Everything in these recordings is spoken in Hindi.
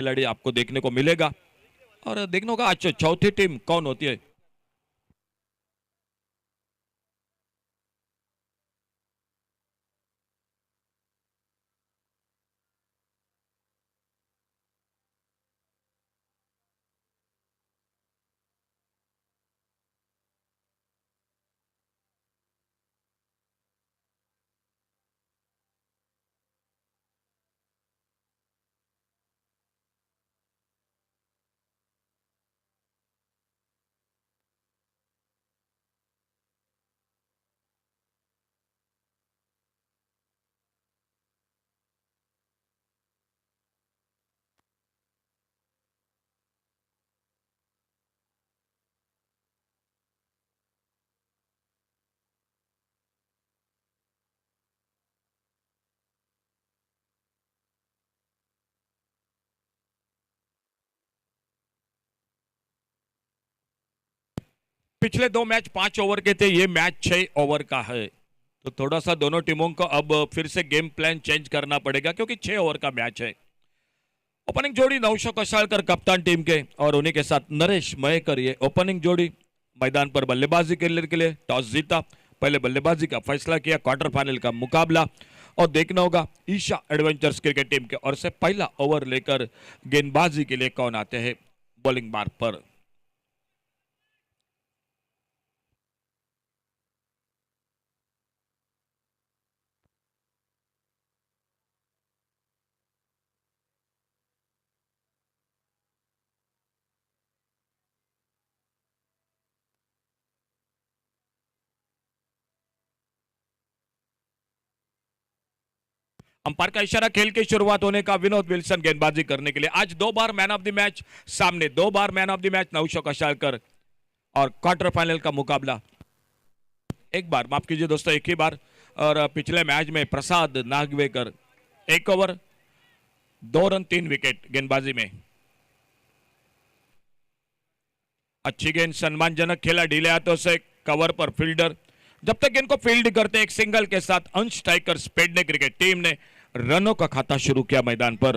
खिलाड़ी आपको देखने को मिलेगा। और देखने होगा आज चौथी टीम कौन होती है। पिछले 2 मैच 5 ओवर के थे, ये मैच 6 ओवर का है। तो थोड़ा सा दोनों टीमों को अब फिर से गेम प्लान चेंज करना पड़ेगा क्योंकि 6 ओवर का मैच है। ओपनिंग जोड़ी नौशा कशालकर कप्तान टीम के और उन्हीं के साथ नरेश मयेकर, ये ओपनिंग जोड़ी मैदान पर बल्लेबाजी करने के लिए टॉस जीता, पहले बल्लेबाजी का फैसला किया। क्वार्टर फाइनल का मुकाबला और देखना होगा ईशा एडवेंचर्स क्रिकेट टीम के और से पहला ओवर लेकर गेंदबाजी के लिए कौन आते हैं बॉलिंग मार्ग पर। अंपायर का इशारा, खेल की शुरुआत होने का। विनोद विल्सन गेंदबाजी करने के लिए आज 2 बार मैन ऑफ द मैच सामने, 2 बार man of the match Nausha Kashalkar. और क्वार्टर फाइनल का मुकाबला एक बार, माफ कीजिए दोस्तों, एक ही बार। और पिछले मैच में प्रसाद नागवेकर 1 ओवर 2 रन 3 विकेट गेंदबाजी में। अच्छी गेंद, सम्मानजनक खेला ढीले हाथों से, कवर पर फील्डर। जब तक इनको फील्ड करते एक सिंगल के साथ अंश टाइगर स्पेड ने क्रिकेट टीम ने रनों का खाता शुरू किया मैदान पर।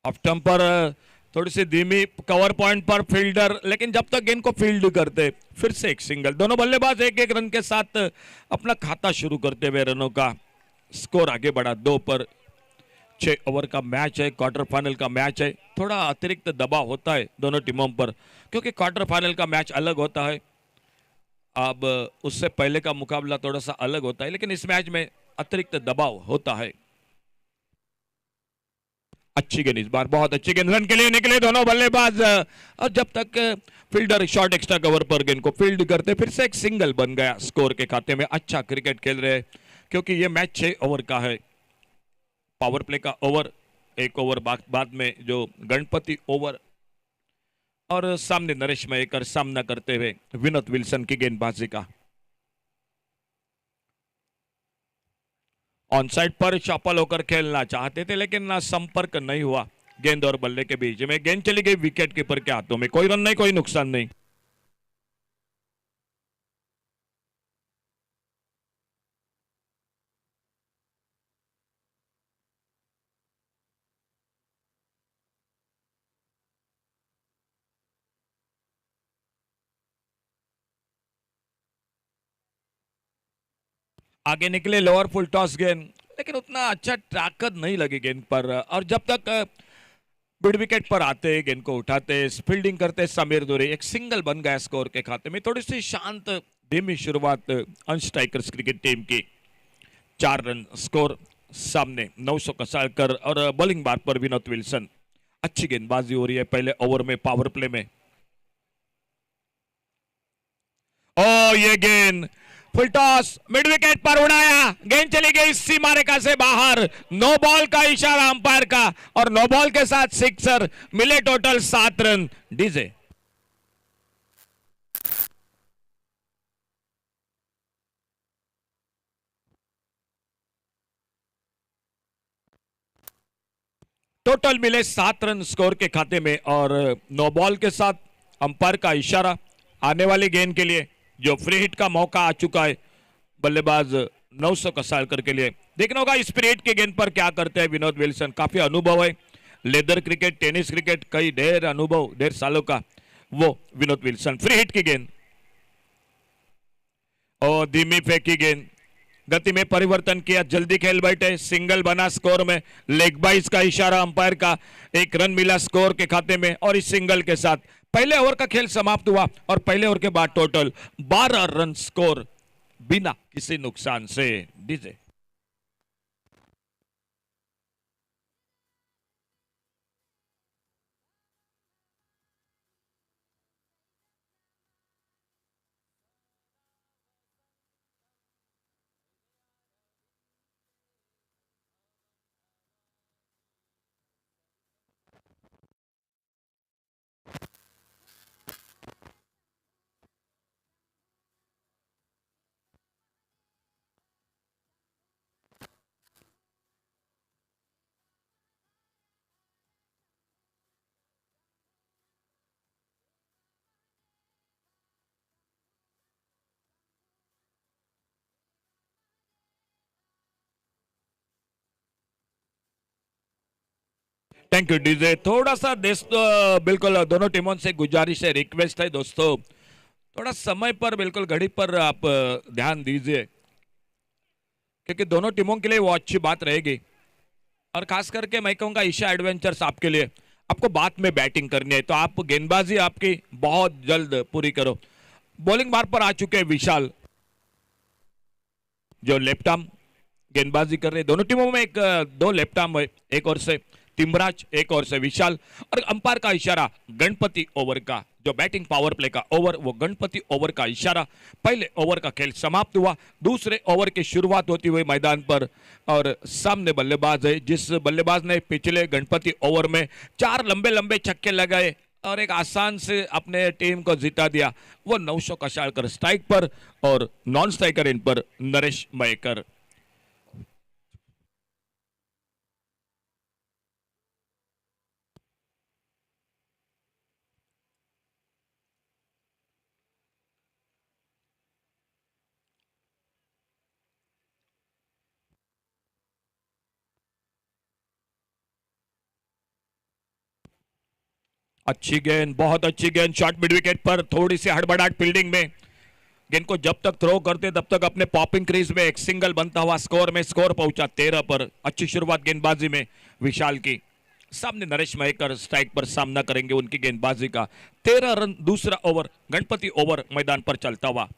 ऑफ स्टंप पर थोड़ी सी धीमी, कवर पॉइंट पर फील्डर, लेकिन जब तक गेंद को फील्ड करते फिर से एक सिंगल। दोनों बल्लेबाज एक एक रन के साथ अपना खाता शुरू करते हुए रनों का स्कोर आगे बढ़ा 2 पर। 6 ओवर का मैच है, क्वार्टर फाइनल का मैच है। थोड़ा अतिरिक्त दबाव होता है दोनों टीमों पर क्योंकि क्वार्टर फाइनल का मैच अलग होता है। अब उससे पहले का मुकाबला थोड़ा सा अलग होता है, लेकिन इस मैच में अतिरिक्त दबाव होता है। अच्छी गेंद इस बार, बहुत अच्छी गेंद, रन के लिए निकले दोनों बल्लेबाज। और जब तक फील्डर शॉर्ट एक्स्ट्रा कवर पर गेंद को फील्ड करते फिर से एक सिंगल बन गया स्कोर के खाते में। अच्छा क्रिकेट खेल रहे क्योंकि ये मैच 6 ओवर का है। पावर प्ले का ओवर, 1 ओवर बाद में जो गणपति ओवर। और सामने नरेश मयेकर सामना करते हुए विनोद विल्सन की गेंदबाजी का। ऑन साइड पर चौपल होकर खेलना चाहते थे लेकिन संपर्क नहीं हुआ गेंद और बल्ले के बीच में। गेंद चली गई विकेट कीपर के हाथों में। कोई रन नहीं, कोई नुकसान नहीं। आगे निकले लोअर फुल टॉस गेंद, लेकिन उतना अच्छा ताकत नहीं लगी गेंद पर। और जब तक मिड विकेट पर आते गेंद को उठाते फील्डिंग करते समीर दुरी, एक सिंगल बन गया स्कोर के खाते में। थोड़ी सी शांत धीमी शुरुआत अंश टाइगर्स क्रिकेट टीम की। 4 रन स्कोर सामने 900 कसालकर और बॉलिंग बार पर विनोद विल्सन। अच्छी गेंदबाजी हो रही है पहले ओवर में पावर प्ले में। ओ ये गेंद फुल टॉस मिड विकेट पर उड़ाया, गेंद चली गई सीमा रेखा से बाहर। नो बॉल का इशारा अंपायर का और नो बॉल के साथ सिक्सर मिले। Total 7 run. डीजे टोटल मिले 7 रन स्कोर के खाते में और नो बॉल के साथ अंपायर का इशारा आने वाली गेंद के लिए जो फ्री हिट का मौका आ चुका है बल्लेबाज 900 कसालकर के लिए। देखना होगा इस पीरियड की गेंद पर क्या करते हैं विनोद विल्सन। काफी अनुभव है, लेदर क्रिकेट, टेनिस क्रिकेट, कई ढेर अनुभव, ढेर सालों का वो विनोद विल्सन। फ्री हिट की गेंद और धीमी फेंकी गेंद, गति में परिवर्तन किया, जल्दी खेल बैठे, सिंगल बना स्कोर में, लेग बाइस का इशारा अंपायर का, 1 रन मिला स्कोर के खाते में और इस सिंगल के साथ पहले ओवर का खेल समाप्त हुआ और पहले ओवर के बाद टोटल 12 रन स्कोर बिना किसी नुकसान से। DJ thank you DJ. थोड़ा सा बिल्कुल दोनों टीमों से गुजारिश है, रिक्वेस्ट है दोस्तों, थोड़ा समय पर बिल्कुल घड़ी पर आप ध्यान दीजिए क्योंकि दोनों टीमों के लिए वो अच्छी बात रहेगी। और खास करके मैं कहूंगा ईशा एडवेंचर्स आपके लिए, आपको बाद में बैटिंग करनी है तो आप गेंदबाजी आपकी बहुत जल्द पूरी करो। बॉलिंग मार पर आ चुके हैं विशाल जो लेफ्ट आर्म गेंदबाजी कर रहे हैं। दोनों टीमों में दो लेफ्ट आर्म है, एक और से तिमराज, एक और से विशाल। और अंपायर का इशारा गणपति ओवर का, जो बैटिंग पावर प्ले का ओवर, वो गणपति ओवर का इशारा। पहले ओवर का खेल समाप्त हुआ, दूसरे ओवर की शुरुआत होती हुई मैदान पर और सामने बल्लेबाज है जिस बल्लेबाज ने पिछले गणपति ओवर में 4 लंबे लंबे छक्के लगाए और एक आसान से अपने टीम को जिता दिया, वो 900 कशालकर स्ट्राइक पर और नॉन स्ट्राइकर इन पर नरेश मयेकर। अच्छी गेंद, बहुत अच्छी गेंद, शॉर्ट मिड विकेट पर, थोड़ी सी हड़बड़ाहट फील्डिंग में। गेंद को जब तक थ्रो करते तब तक अपने पॉपिंग क्रीज में एक सिंगल बनता हुआ स्कोर में स्कोर पहुंचा 13 पर। अच्छी शुरुआत गेंदबाजी में विशाल की। सामने नरेश मयेकर स्ट्राइक पर सामना करेंगे उनकी गेंदबाजी का। 13 रन, दूसरा ओवर गणपति ओवर मैदान पर चलता हुआ।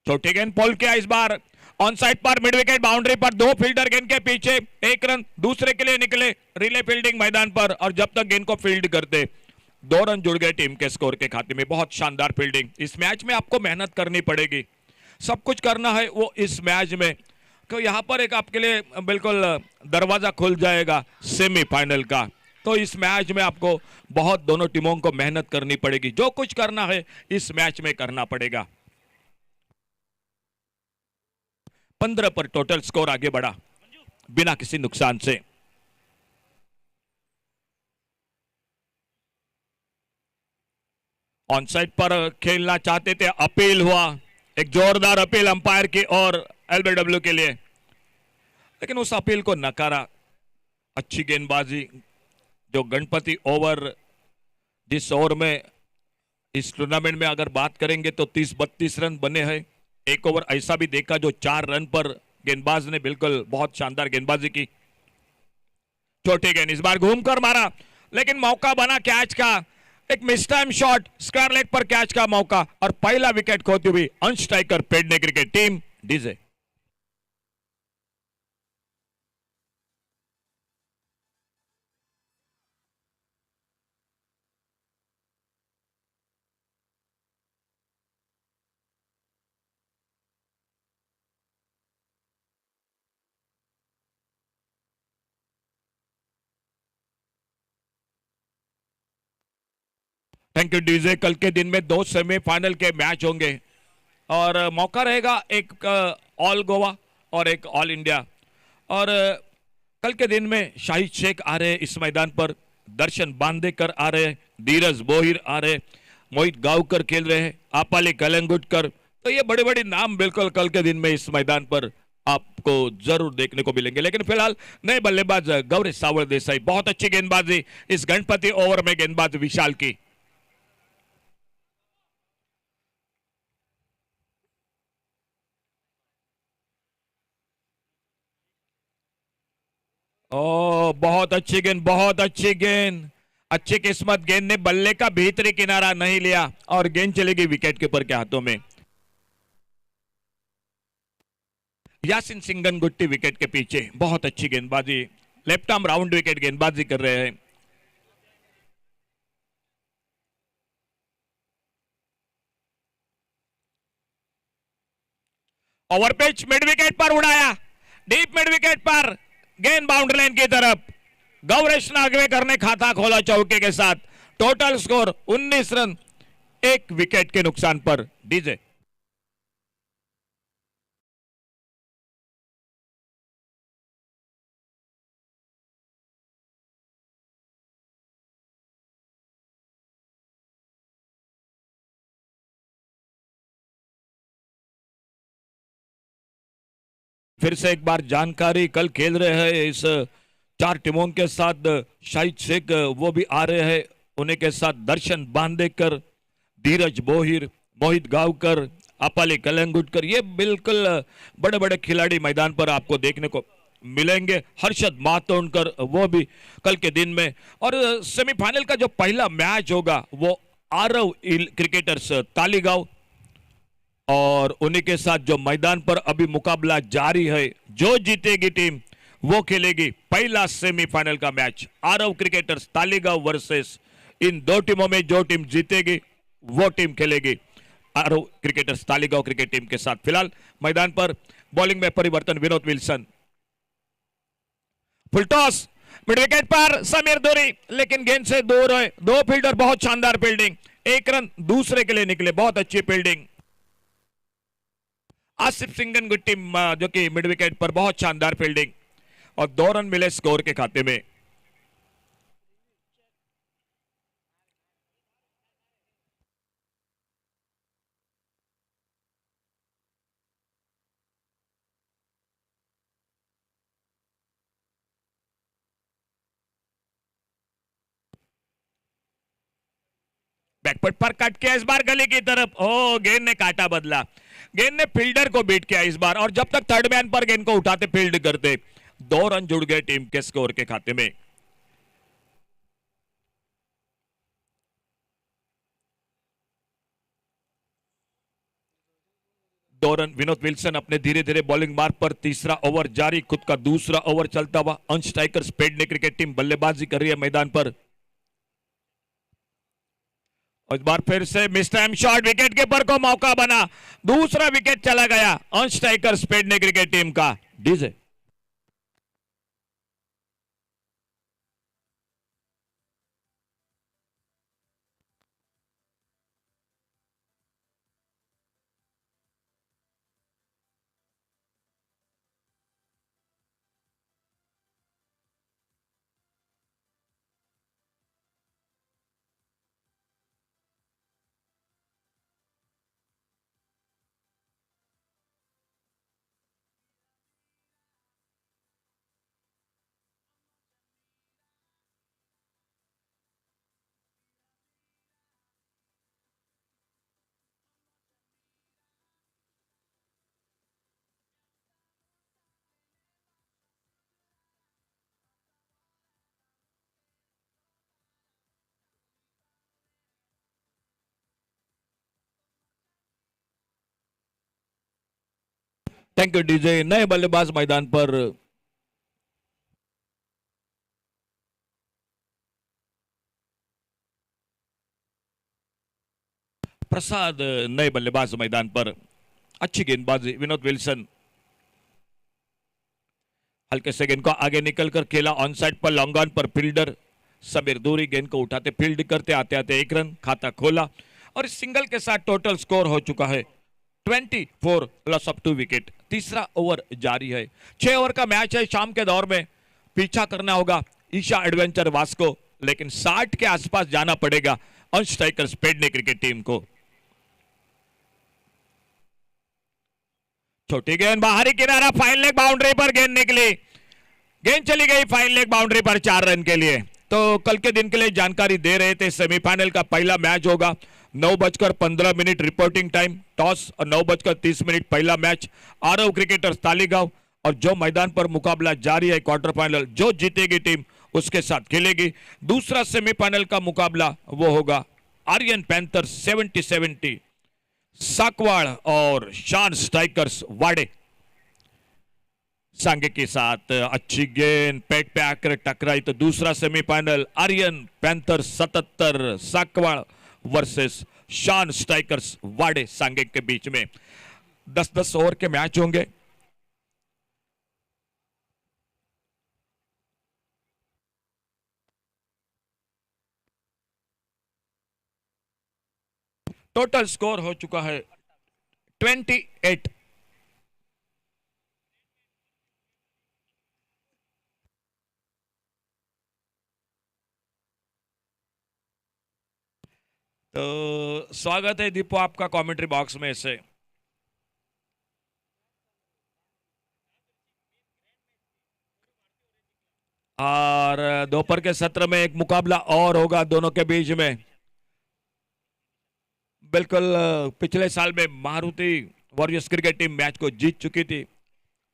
छोटी गेंद पोल किया इस बार ऑन साइड पर, मिड विकेट बाउंड्री पर, दो फील्डर गेंद के पीछे, 1 रन दूसरे के लिए निकले, रिले फील्डिंग मैदान पर और जब तक गेंद को फील्ड करते 2 रन जुड़ गए टीम के स्कोर के खाते में। बहुत शानदार फील्डिंग। इस मैच में आपको मेहनत करनी पड़ेगी, सब कुछ करना है वो इस मैच में। तो यहां पर एक आपके लिए बिल्कुल दरवाजा खुल जाएगा सेमीफाइनल का। तो इस मैच में आपको बहुत दोनों टीमों को मेहनत करनी पड़ेगी, जो कुछ करना है इस मैच में करना पड़ेगा। 15 पर टोटल स्कोर आगे बढ़ा बिना किसी नुकसान से। ऑन साइड पर खेलना चाहते थे, अपील हुआ, एक जोरदार अपील अंपायर की और एलबीडब्ल्यू के लिए, लेकिन उस अपील को नकारा। अच्छी गेंदबाजी, जो गणपति ओवर जिस ओवर में इस टूर्नामेंट में अगर बात करेंगे तो 30-32 रन बने हैं। एक ओवर ऐसा भी देखा जो 4 रन पर गेंदबाज ने बिल्कुल बहुत शानदार गेंदबाजी की। छोटी गेंद इस बार घूमकर मारा लेकिन मौका बना कैच का, एक mistime shot, square leg पर कैच का मौका और पहला विकेट खोती हुई अनस्ट्राइकर Pedne cricket team. DJ thank you DJ. कल के दिन में 2 सेमीफाइनल के मैच होंगे और मौका रहेगा एक ऑल गोवा और एक ऑल इंडिया। और कल के दिन में शाहिद शेख आ रहे इस मैदान पर, दर्शन बांदेकर आ रहे, धीरज बोहिर आ रहे, मोहित गावकर खेल रहे हैं, आपाली कलंगुटकर। तो ये बड़े बड़े नाम बिल्कुल कल के दिन में इस मैदान पर आपको जरूर देखने को मिलेंगे। लेकिन फिलहाल नए बल्लेबाज गौरी सावल देसाई, बहुत अच्छी गेंदबाजी इस गणपति ओवर में, गेंदबाज विशाल की। ओ बहुत अच्छी गेंद, बहुत अच्छी गेंद, अच्छी किस्मत, गेंद ने बल्ले का भीतरी किनारा नहीं लिया और गेंद चलेगी विकेट कीपर के हाथों में। यासिन सिंगन गुट्टी विकेट के पीछे, बहुत अच्छी गेंदबाजी, लेफ्ट आर्म राउंड विकेट गेंदबाजी कर रहे हैं। ओवर पिच मिड विकेट पर उड़ाया, डीप मिड विकेट पर, गेंद बाउंड्री लाइन की तरफ। गौरेश नागवेकर ने खाता खोला चौके के साथ। टोटल स्कोर 19 रन, 1 विकेट के नुकसान पर। डीजे फिर से एक बार जानकारी, कल खेल रहे हैं इस 4 टीमों के साथ शाहिद शेख वो भी आ रहे हैं, उन्हीं के साथ दर्शन बांदेकर, धीरज बोहिर, मोहित गावकर, अपाली कलंगुटकर। ये बिल्कुल बड़े बड़े खिलाड़ी मैदान पर आपको देखने को मिलेंगे। हर्षद मातोंडकर वो भी कल के दिन में। और सेमीफाइनल का जो पहला मैच होगा वो आरव क्रिकेटर्स तालीगांव और उन्हीं के साथ जो मैदान पर अभी मुकाबला जारी है, जो जीतेगी टीम वो खेलेगी पहला सेमीफाइनल का match. Aarav cricketers Taligaon versus, इन 2 टीमों में जो टीम जीतेगी वो टीम खेलेगी Aarav cricketers Taligaon cricket team के साथ। फिलहाल मैदान पर बॉलिंग में परिवर्तन, Vinod Wilson, full toss, mid wicket पर समीर दूरी, लेकिन गेंद से दूर है। 2 फील्डर, बहुत शानदार फील्डिंग, 1 रन दूसरे के लिए निकले, बहुत अच्छी फील्डिंग। आसिफ सिंगन गुट्टी जो कि मिड विकेट पर, बहुत शानदार फील्डिंग और 2 रन मिले स्कोर के खाते में। बैकफुट पर कट किया इस बार गली की तरफ। ओ गेंद ने काटा बदला, गेंद ने फील्डर को बीट किया इस बार। और जब तक थर्ड मैन पर गेंद को उठाते फील्ड करते, 2 रन जुड़ गए टीम के स्कोर के खाते में। दो रन। विनोद विल्सन अपने धीरे धीरे बॉलिंग मार्ग पर, तीसरा ओवर जारी, खुद का दूसरा ओवर चलता हुआ। अंश टाइगर स्पेड ने क्रिकेट टीम बल्लेबाजी कर रही है मैदान पर। इस बार फिर से miss time shot, wicket keeper को मौका बना, दूसरा विकेट चला गया अंश टाइगर स्पेड ने क्रिकेट टीम का। DJ thank you DJ. नए बल्लेबाज मैदान पर, प्रसाद नए बल्लेबाज मैदान पर। अच्छी गेंदबाजी, विनोद विल्सन हल्के से गेंद को आगे निकलकर खेला ऑन साइड पर, लॉन्ग ऑन पर फील्डर समीर दूरी गेंद को उठाते फील्ड करते आते आते 1 रन खाता खोला और इस सिंगल के साथ टोटल स्कोर हो चुका है 24 लॉस ऑफ 2 विकेट। तीसरा ओवर जारी है। 6 ओवर का मैच है। शाम के दौर में पीछा करना होगा ईशा एडवेंचर वास को, लेकिन 60 के आसपास जाना पड़ेगा अंश स्ट्राइकर्स पेडने क्रिकेट टीम को। छोटी गेंद बाहरी किनारा, फाइन लेग बाउंड्री पर गेंद निकली, गेंद चली गई फाइन लेग बाउंड्री पर 4 रन के लिए। तो कल के दिन के लिए जानकारी दे रहे थे, सेमीफाइनल का पहला मैच होगा 9:15 रिपोर्टिंग टाइम, टॉस और 9:30 पहला मैच आरव क्रिकेटर्स तालीगांव, और जो मैदान पर मुकाबला जारी है क्वार्टर फाइनल, जो जीतेगी टीम उसके साथ खेलेगी। दूसरा सेमीफाइनल का मुकाबला वो होगा आर्यन पैंथर्स 70-70 साकवाड़ और शान स्ट्राइकर्स वाड़े। सांगे के साथ अच्छी गेंद पेट पे आकर टकराई तो दूसरा सेमीफाइनल आर्यन पैंथर्स 77 साकवाड़ वर्सेस शान स्ट्राइकर्स वाड़े सांगे के बीच में 10-10 ओवर के मैच होंगे। टोटल स्कोर हो चुका है 28। तो स्वागत है दीपो आपका कमेंट्री बॉक्स में से। और दोपहर के सत्र में एक मुकाबला और होगा दोनों के बीच में। बिल्कुल पिछले साल में Maruti warriors cricket team match को जीत चुकी थी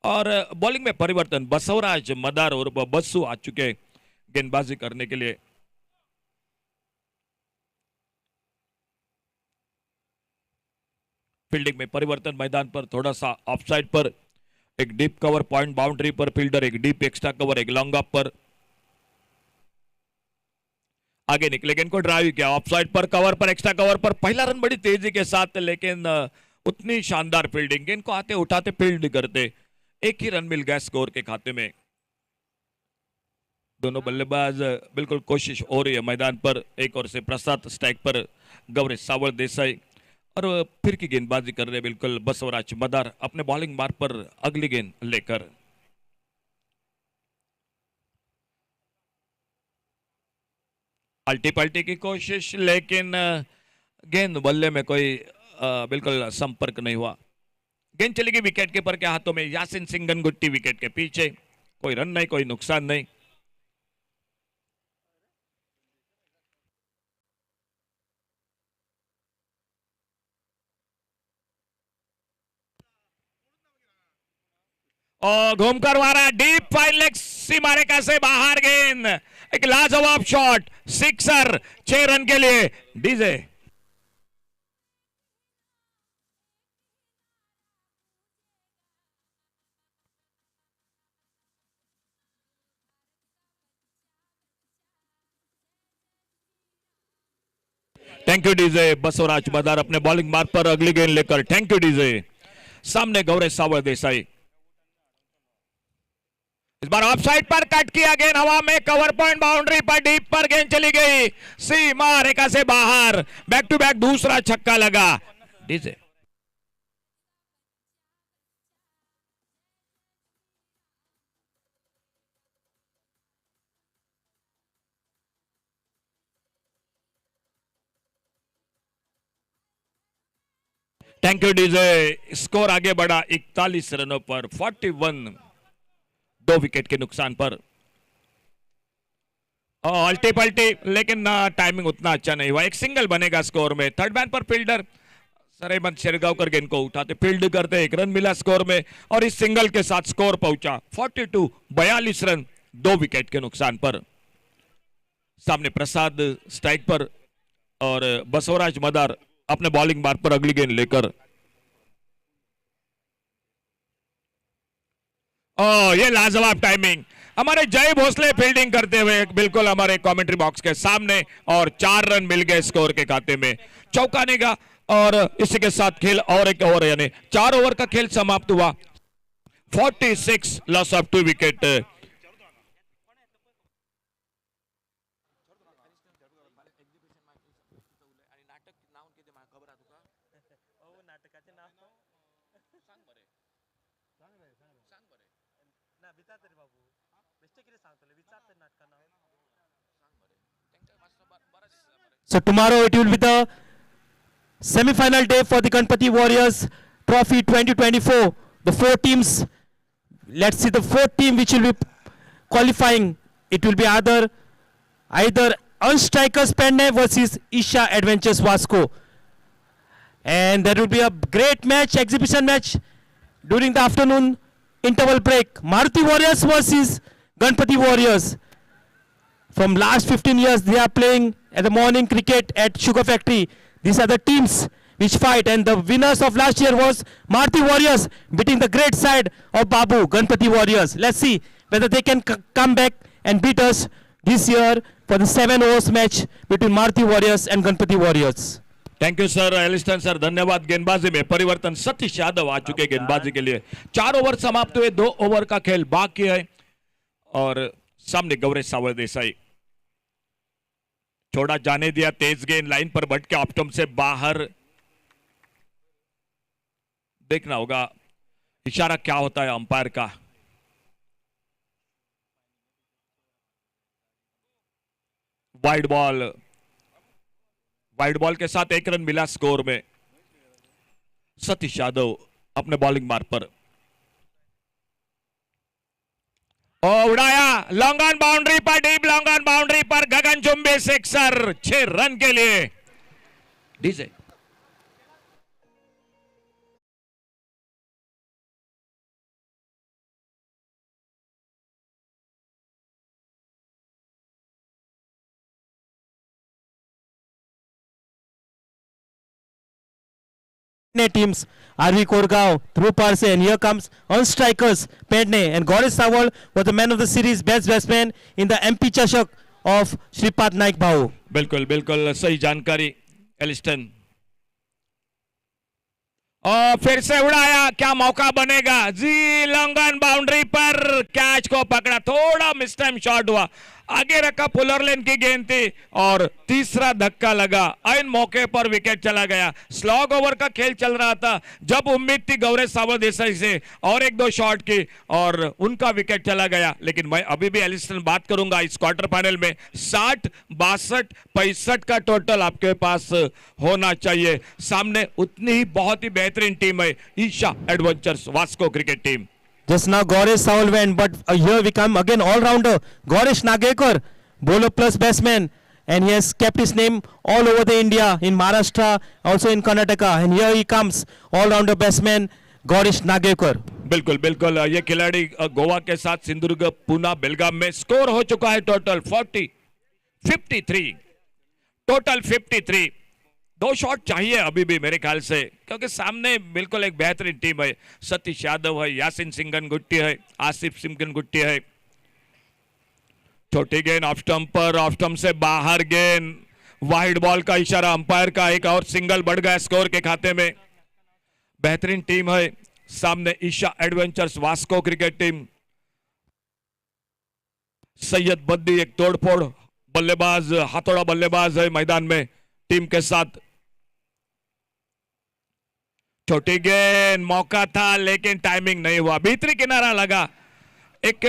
और बॉलिंग में परिवर्तन, बसवराज मदार और बस्सू आ चुके गेंदबाजी करने के लिए। फील्डिंग में परिवर्तन, मैदान पर थोड़ा सा ऑफसाइड पर एक डीप कवर पॉइंट बाउंड्री पर फील्डर, एक डीप एक्स्ट्रा कवर, एक लॉन्ग ऑफ पर आगे निकले, गेंद को ड्राइव किया ऑफसाइड पर, कवर पर, एक्स्ट्रा कवर पर, पहला रन बड़ी तेजी के साथ, लेकिन उतनी शानदार फील्डिंग, गेंद को आते उठाते फील्ड करते 1 ही रन मिल गया स्कोर के खाते में। दोनों बल्लेबाज बिल्कुल कोशिश हो रही है मैदान पर। एक ओर से प्रसाद स्ट्राइक पर गौरी सावल देसाई और फिर की गेंदबाजी कर रहे बिल्कुल बसवराज मदार अपने बॉलिंग मार्ग पर अगली गेंद लेकर। अल्टी पल्टी की कोशिश, लेकिन गेंद बल्ले में कोई बिल्कुल संपर्क नहीं हुआ। गेंद चली गई विकेट कीपर के हाथों में। यासिन सिंह गनगुट्टी विकेट के पीछे, कोई रन नहीं, कोई नुकसान नहीं। और घूमकर मारा डीप फाइन लेग सीमा रेखा से बाहर गेंद, एक लाजवाब शॉट, सिक्सर 6 रन के लिए। DJ thank you DJ. Basavaraj Madar अपने बॉलिंग मार्ग पर अगली गेंद लेकर। Thank you DJ. सामने गौरी सावल देसाई, इस बार ऑफसाइड पर कट किया, गेंद हवा में, कवर पॉइंट बाउंड्री पर डीप पर गेंद चली गई सीमा रेखा से बाहर। बैक टू बैक दूसरा छक्का लगा। DJ thank you DJ. Score आगे बढ़ा 41 रनों पर 41, 2 विकेट के नुकसान पर। अल्टी पल्टी, लेकिन टाइमिंग उतना अच्छा नहीं हुआ। एक सिंगल बनेगा स्कोर में। थर्ड मैन पर फील्डर सरेमंत शेरगांवकर गेंद को उठाते फील्ड करते, 1 रन मिला स्कोर में और इस सिंगल के साथ स्कोर पहुंचा 42, 42 रन 2 विकेट के नुकसान पर। सामने प्रसाद स्ट्राइक पर और बसवराज मदार अपने बॉलिंग मार्ग पर अगली गेंद लेकर। ये लाजवाब टाइमिंग, हमारे जय भोसले फील्डिंग करते हुए बिल्कुल हमारे कमेंट्री बॉक्स के सामने और 4 रन मिल गए स्कोर के खाते में। चौकाने का और इसी के साथ खेल और एक ओवर यानी 4 ओवर का खेल समाप्त हुआ। 46 loss of 2 wicket. So tomorrow it will be the semi-final day for the Ganpati Warriors Trophy 2024. The four teams. Let's see the fourth team which will be qualifying. It will be either Unstrikers Pendne versus Isha Adventures Vasco. And there will be a great match, exhibition match during the afternoon interval break. Maruti Warriors versus Ganpati Warriors. From last 15 years, they are playing at the morning cricket at Sugar Factory. These are the teams which fight, and the winners of last year was Maruti Warriors beating the great side of Babu, Ganpati Warriors. Let's see whether they can come back and beat us this year for the 7 overs match between Maruti Warriors and Ganpati Warriors. Thank you sir, Alliston sir, धन्यवाद। गेंदबाजी में परिवर्तन, सतीश यादव आ चुके गेंदबाजी के लिए। 4 ओवर समाप्त हुए, 2 ओवर का खेल बाकी है और सामने गौरेश सावल देसाई। छोड़ा जाने दिया, तेज गेंद लाइन पर बट के ऑप्टम से बाहर। देखना होगा इशारा क्या होता है अंपायर का। वाइड बॉल के साथ 1 रन मिला स्कोर में। सतीश यादव अपने बॉलिंग मार्ग पर उड़ाया, लॉन्ग ऑन बाउंड्री पर, डीप लॉन्ग ऑन बाउंड्री पर गगनचुंबी सिक्सर 6 रन के लिए। DJ teams, RV Korgaon, Dhruv Parse, and here comes Unstrikers Pendne, and Gaurish Sawal was the man of the series, best batsman in the MP Chashak of Shripad Naik Bhau. बिल्कुल बिल्कुल सही जानकारी एलिस्टन। और फिर से उड़ाया, क्या मौका बनेगा जी? लॉन्ग ऑन बाउंड्री पर कैच को पकड़ा, थोड़ा मिस टाइम शॉट हुआ, आगे रखा, पुलर लेन की गेंद थी और तीसरा धक्का लगा, ऐन मौके पर विकेट चला गया। स्लॉग ओवर का खेल चल रहा था, जब उम्मीद थी गौरेश सावल देसाई से और 1-2 शॉट की और उनका विकेट चला गया। लेकिन मैं अभी भी एलिस्टन बात करूंगा, इस क्वार्टर फाइनल में 60, 62, 65 का टोटल आपके पास होना चाहिए। सामने उतनी ही बहुत ही बेहतरीन टीम है Isha adventures Vasco cricket team. Just now Gaurish Sawal went, but here we come again all-rounder Gaurish Nagekar, bowler plus batsman, and he has kept his name all over the India, in Maharashtra, also in Karnataka, and here he comes, all-rounder batsman Gaurish Nagekar. बिल्कुल बिल्कुल, ये खिलाड़ी गोवा के साथ सिंधुदुर्ग, पुणे, बेलगाम में स्कोर हो चुका है टोटल 53, टोटल 53। 2 शॉट चाहिए अभी भी मेरे ख्याल से, क्योंकि सामने बिल्कुल एक बेहतरीन टीम है। सतीश यादव है, यासिन सिंगन गुट्टी है, आसिफ सिंगन गुट्टी है। छोटी गेंद ऑफ स्टंप पर, ऑफ स्टंप से बाहर गेंद, वाइड बॉल का इशारा अंपायर का, एक और सिंगल बढ़ गया स्कोर के खाते में। बेहतरीन टीम है सामने Isha adventures Vasco cricket team. Syed Baddi एक तोड़फोड़ बल्लेबाज, हाथोड़ा बल्लेबाज है मैदान में टीम के साथ। छोटी गेंद, मौका था लेकिन टाइमिंग नहीं हुआ, भीतरी किनारा लगा। एक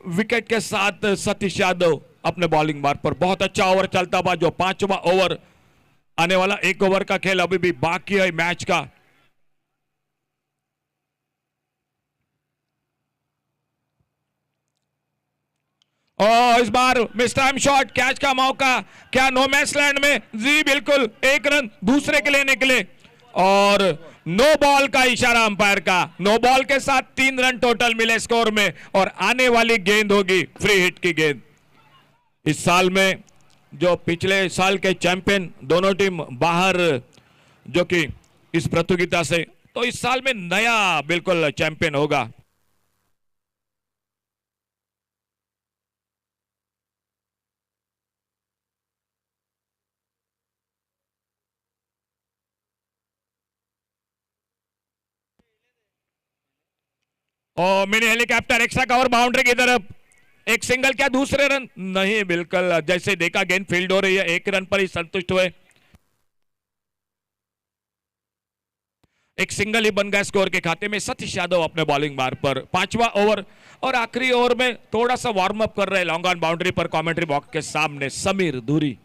विकेट के साथ सतीश यादव अपने बॉलिंग मार्ग पर। बहुत अच्छा ओवर चलता हुआ, जो 5वां ओवर आने वाला, 1 ओवर का खेल अभी भी बाकी है मैच का। और इस बार मिस टाइम शॉट, कैच का मौका, क्या नो मैच लैंड में? जी बिल्कुल, 1 रन दूसरे के लिए निकले और नो बॉल का इशारा अंपायर का। नो बॉल के साथ 3 रन टोटल मिले स्कोर में और आने वाली गेंद होगी फ्री हिट की गेंद। इस साल में जो पिछले साल के चैंपियन दोनों टीम बाहर, जो कि इस प्रतियोगिता से, तो इस साल में नया बिल्कुल चैंपियन होगा। और mini helicopter extra cover boundary की तरफ, एक सिंगल, क्या दूसरे रन? नहीं, बिल्कुल जैसे देखा गेंद फील्ड हो रही है, 1 रन पर ही संतुष्ट हुए। एक सिंगल ही बन गया स्कोर के खाते में। सतीश यादव अपने बॉलिंग मार्क पर 5वां ओवर और आखिरी ओवर में थोड़ा सा वार्म अप कर रहे हैं लॉन्ग ऑन बाउंड्री पर कमेंट्री बॉक्स के सामने समीर धुरी।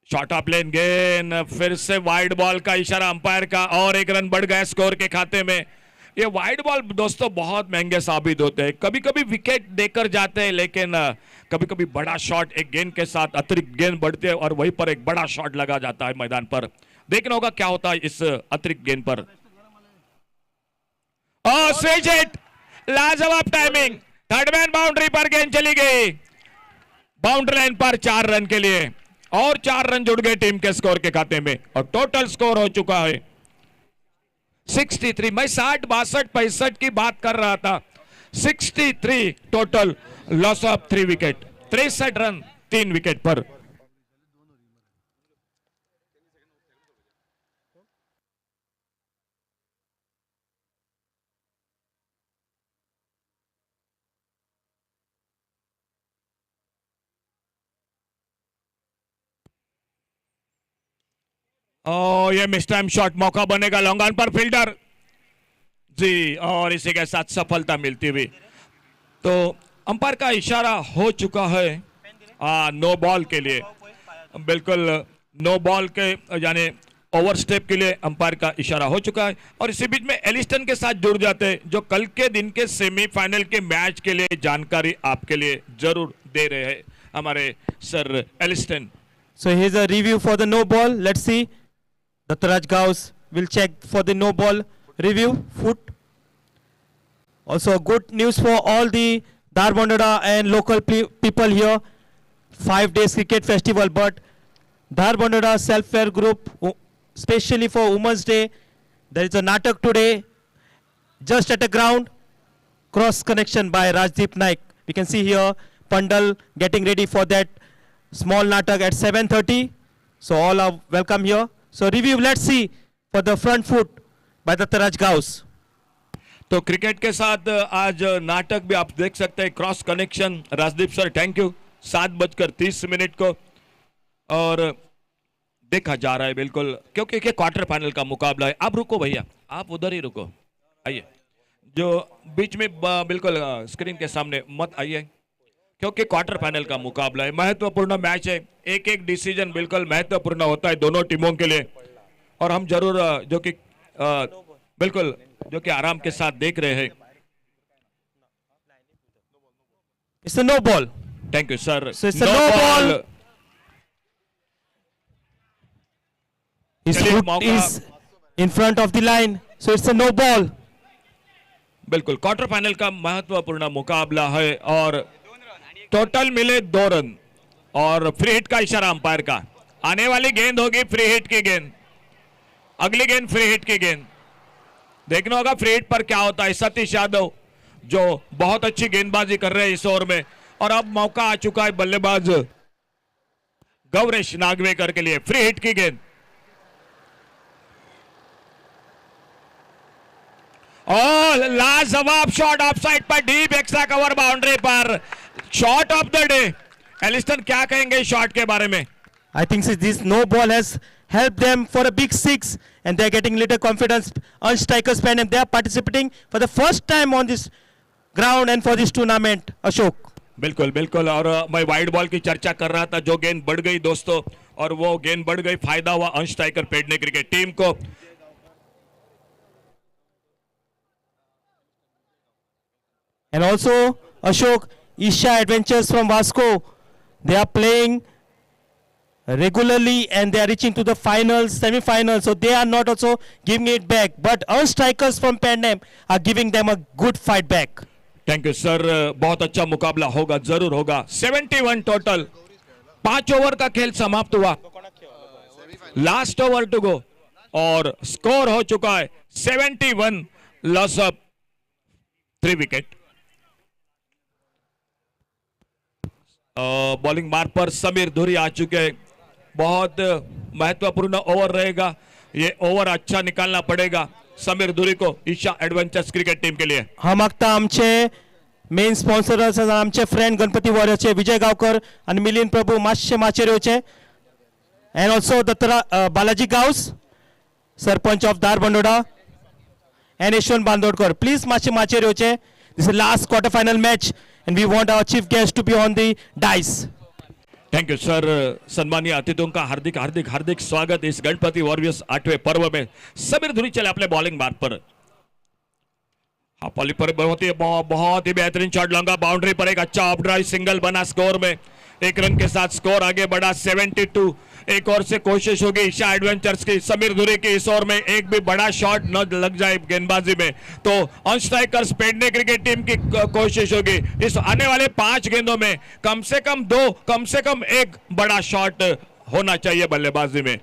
शॉर्ट ऑफ लेन गेन, फिर से वाइड बॉल का इशारा अंपायर का और एक रन बढ़ गया स्कोर के खाते में। ये वाइड बॉल दोस्तों बहुत महंगे साबित होते हैं, कभी कभी विकेट देकर जाते हैं, लेकिन कभी कभी बड़ा शॉट एक गेंद के साथ अतिरिक्त गेंद बढ़ते हैं और वहीं पर एक बड़ा शॉट लगा जाता है मैदान पर। देखना होगा क्या होता है इस अतिरिक्त गेंद पर। स्विच हिट, लाजवाब टाइमिंग, थर्ड मैन बाउंड्री पर गेंद चली गई, बाउंड्री लाइन पर 4 रन के लिए और 4 रन जुड़ गए टीम के स्कोर के खाते में और टोटल स्कोर हो चुका है 63। मैं 60, 62, 65 की बात कर रहा था। 63 total, loss of 3 wicket, 63 run 3 wicket पर। ये मिस टाइम शॉट, मौका बनेगा लॉन्ग ऑन पर फील्डर जी, और इसी के साथ सफलता मिलती हुई। तो अंपायर का इशारा हो चुका है नो बॉल के लिए, बिल्कुल नो बॉल के यानी ओवर स्टेप के लिए अंपायर का इशारा हो चुका है। और इसी बीच में एलिस्टन के साथ जुड़ जाते हैं जो कल के दिन के सेमीफाइनल के मैच के लिए जानकारी आपके लिए जरूर दे रहे हैं हमारे sir Elliston. So here's a review for the no ball. Let's see. Dattaraj Gauss will check for the no ball review. Foot. Also good news for all the Dharbandada and local people here. 5 days cricket festival, but Dharbandada self-care group, especially for Women's Day, there is a natak today, just at the ground. Cross connection by Rajdeep Naik. We can see here Pandal getting ready for that small natak at 7:30. So all are welcome here. So review, let's see for the front foot by Dattaraj Gauss. तो क्रिकेट के साथ आज नाटक भी आप देख सकते हैं, cross connection. Rajdeep sir thank you. 7:30 को और देखा जा रहा है बिल्कुल, क्योंकि क्वार्टर फाइनल का मुकाबला है। आप रुको भैया, आप उधर ही रुको, आइए जो बीच में बिल्कुल स्क्रीन के सामने मत आइए, क्योंकि क्वार्टर फाइनल का मुकाबला है, महत्वपूर्ण मैच है। एक एक डिसीजन बिल्कुल महत्वपूर्ण होता है दोनों टीमों के लिए, और हम जरूर जो कि बिल्कुल जो कि आराम के साथ देख रहे हैं। It's a no ball. Thank you sir. So it's a no ball. His foot is in front of the line. So it's a no ball. बिल्कुल क्वार्टर फाइनल का महत्वपूर्ण मुकाबला है और टोटल मिले 2 रन और फ्री हिट का इशारा अंपायर का। आने वाली गेंद होगी फ्री हिट की गेंद, अगली गेंद फ्री हिट की गेंद। देखना होगा फ्री हिट पर क्या होता है। सतीश यादव जो बहुत अच्छी गेंदबाजी कर रहे हैं इस ओवर में, और अब मौका आ चुका है बल्लेबाज गौरेश नागवेकर के लिए। फ्री हिट की गेंद और लाजवाब शॉट ऑफ साइड पर, डीप एक्स्ट्रा कवर बाउंड्री पर, shot of the day. Elliston क्या कहेंगे शॉट के बारे में? I think this no ball has helped them for a big 6 and they're getting little confidence on strikers pen and they are participating for the first time on this ground and for this tournament. Ashok. बिल्कुल बिल्कुल, और मैं वाइड बॉल की चर्चा कर रहा था, जो गेंद बढ़ गई दोस्तों, और वो गेंद बढ़ गई, फायदा हुआ अंश टाइगर पेडने क्रिकेट टीम को। And also Ashok, Isha Adventures from Vasco, they are playing regularly and they are reaching to the finals, semi-finals, so they are not also giving it back, but our strikers from Pandem are giving them a good fight back. Thank you sir, बहुत अच्छा मुकाबला होगा, जरूर होगा। 71 टोटल, 5 ओवर का खेल समाप्त हुआ, लास्ट ओवर टू गो और स्कोर हो चुका है 71, loss of 3 wicket. Bowling mark पर समीर धुरी आ चुके हैं। बहुत महत्वपूर्ण ओवर रहेगा, ये ओवर अच्छा निकालना पड़ेगा समीर धुरी को ईशा एडवेंचर्स क्रिकेट टीम के लिए। हम मागता आमचे मेन स्पॉन्सर्स आमचे फ्रेंड गणपती वॉरियर्सचे विजय गावकर आणि मिलिंद प्रभू मातशे माचेरेवचे, and also Balaji Gaus sarpanch of Dharbandora, and Yashwant Bandodkar. Please माचे रोचे. This is last quarter final match and we want our chief guest to be on the dice. Thank you sir. सम्मानीय अतिथियों का हार्दिक हार्दिक हार्दिक स्वागत इस गणपति वॉरियर्स 8वें पर्व में। समीर धुरी चले अपने बॉलिंग मार्ग पर। हाँ, पॉली पर बहुत ही बेहतरीन शॉट लॉन्गा बाउंड्री पर एक अच्छा ऑफ ड्राइव सिंगल बना स्कोर में। एक रन के साथ स्कोर आगे बढ़ा 72। एक और से कोशिश होगी ईशा एडवेंचर्स की। समीर धुरी की इस ओवर में एक भी बड़ा शॉट न लग जाए गेंदबाजी में तो on strikers Pedne cricket team की कोशिश होगी इस आने वाले 5 गेंदों में कम से कम 2 कम से कम 1 बड़ा शॉट होना चाहिए बल्लेबाजी में।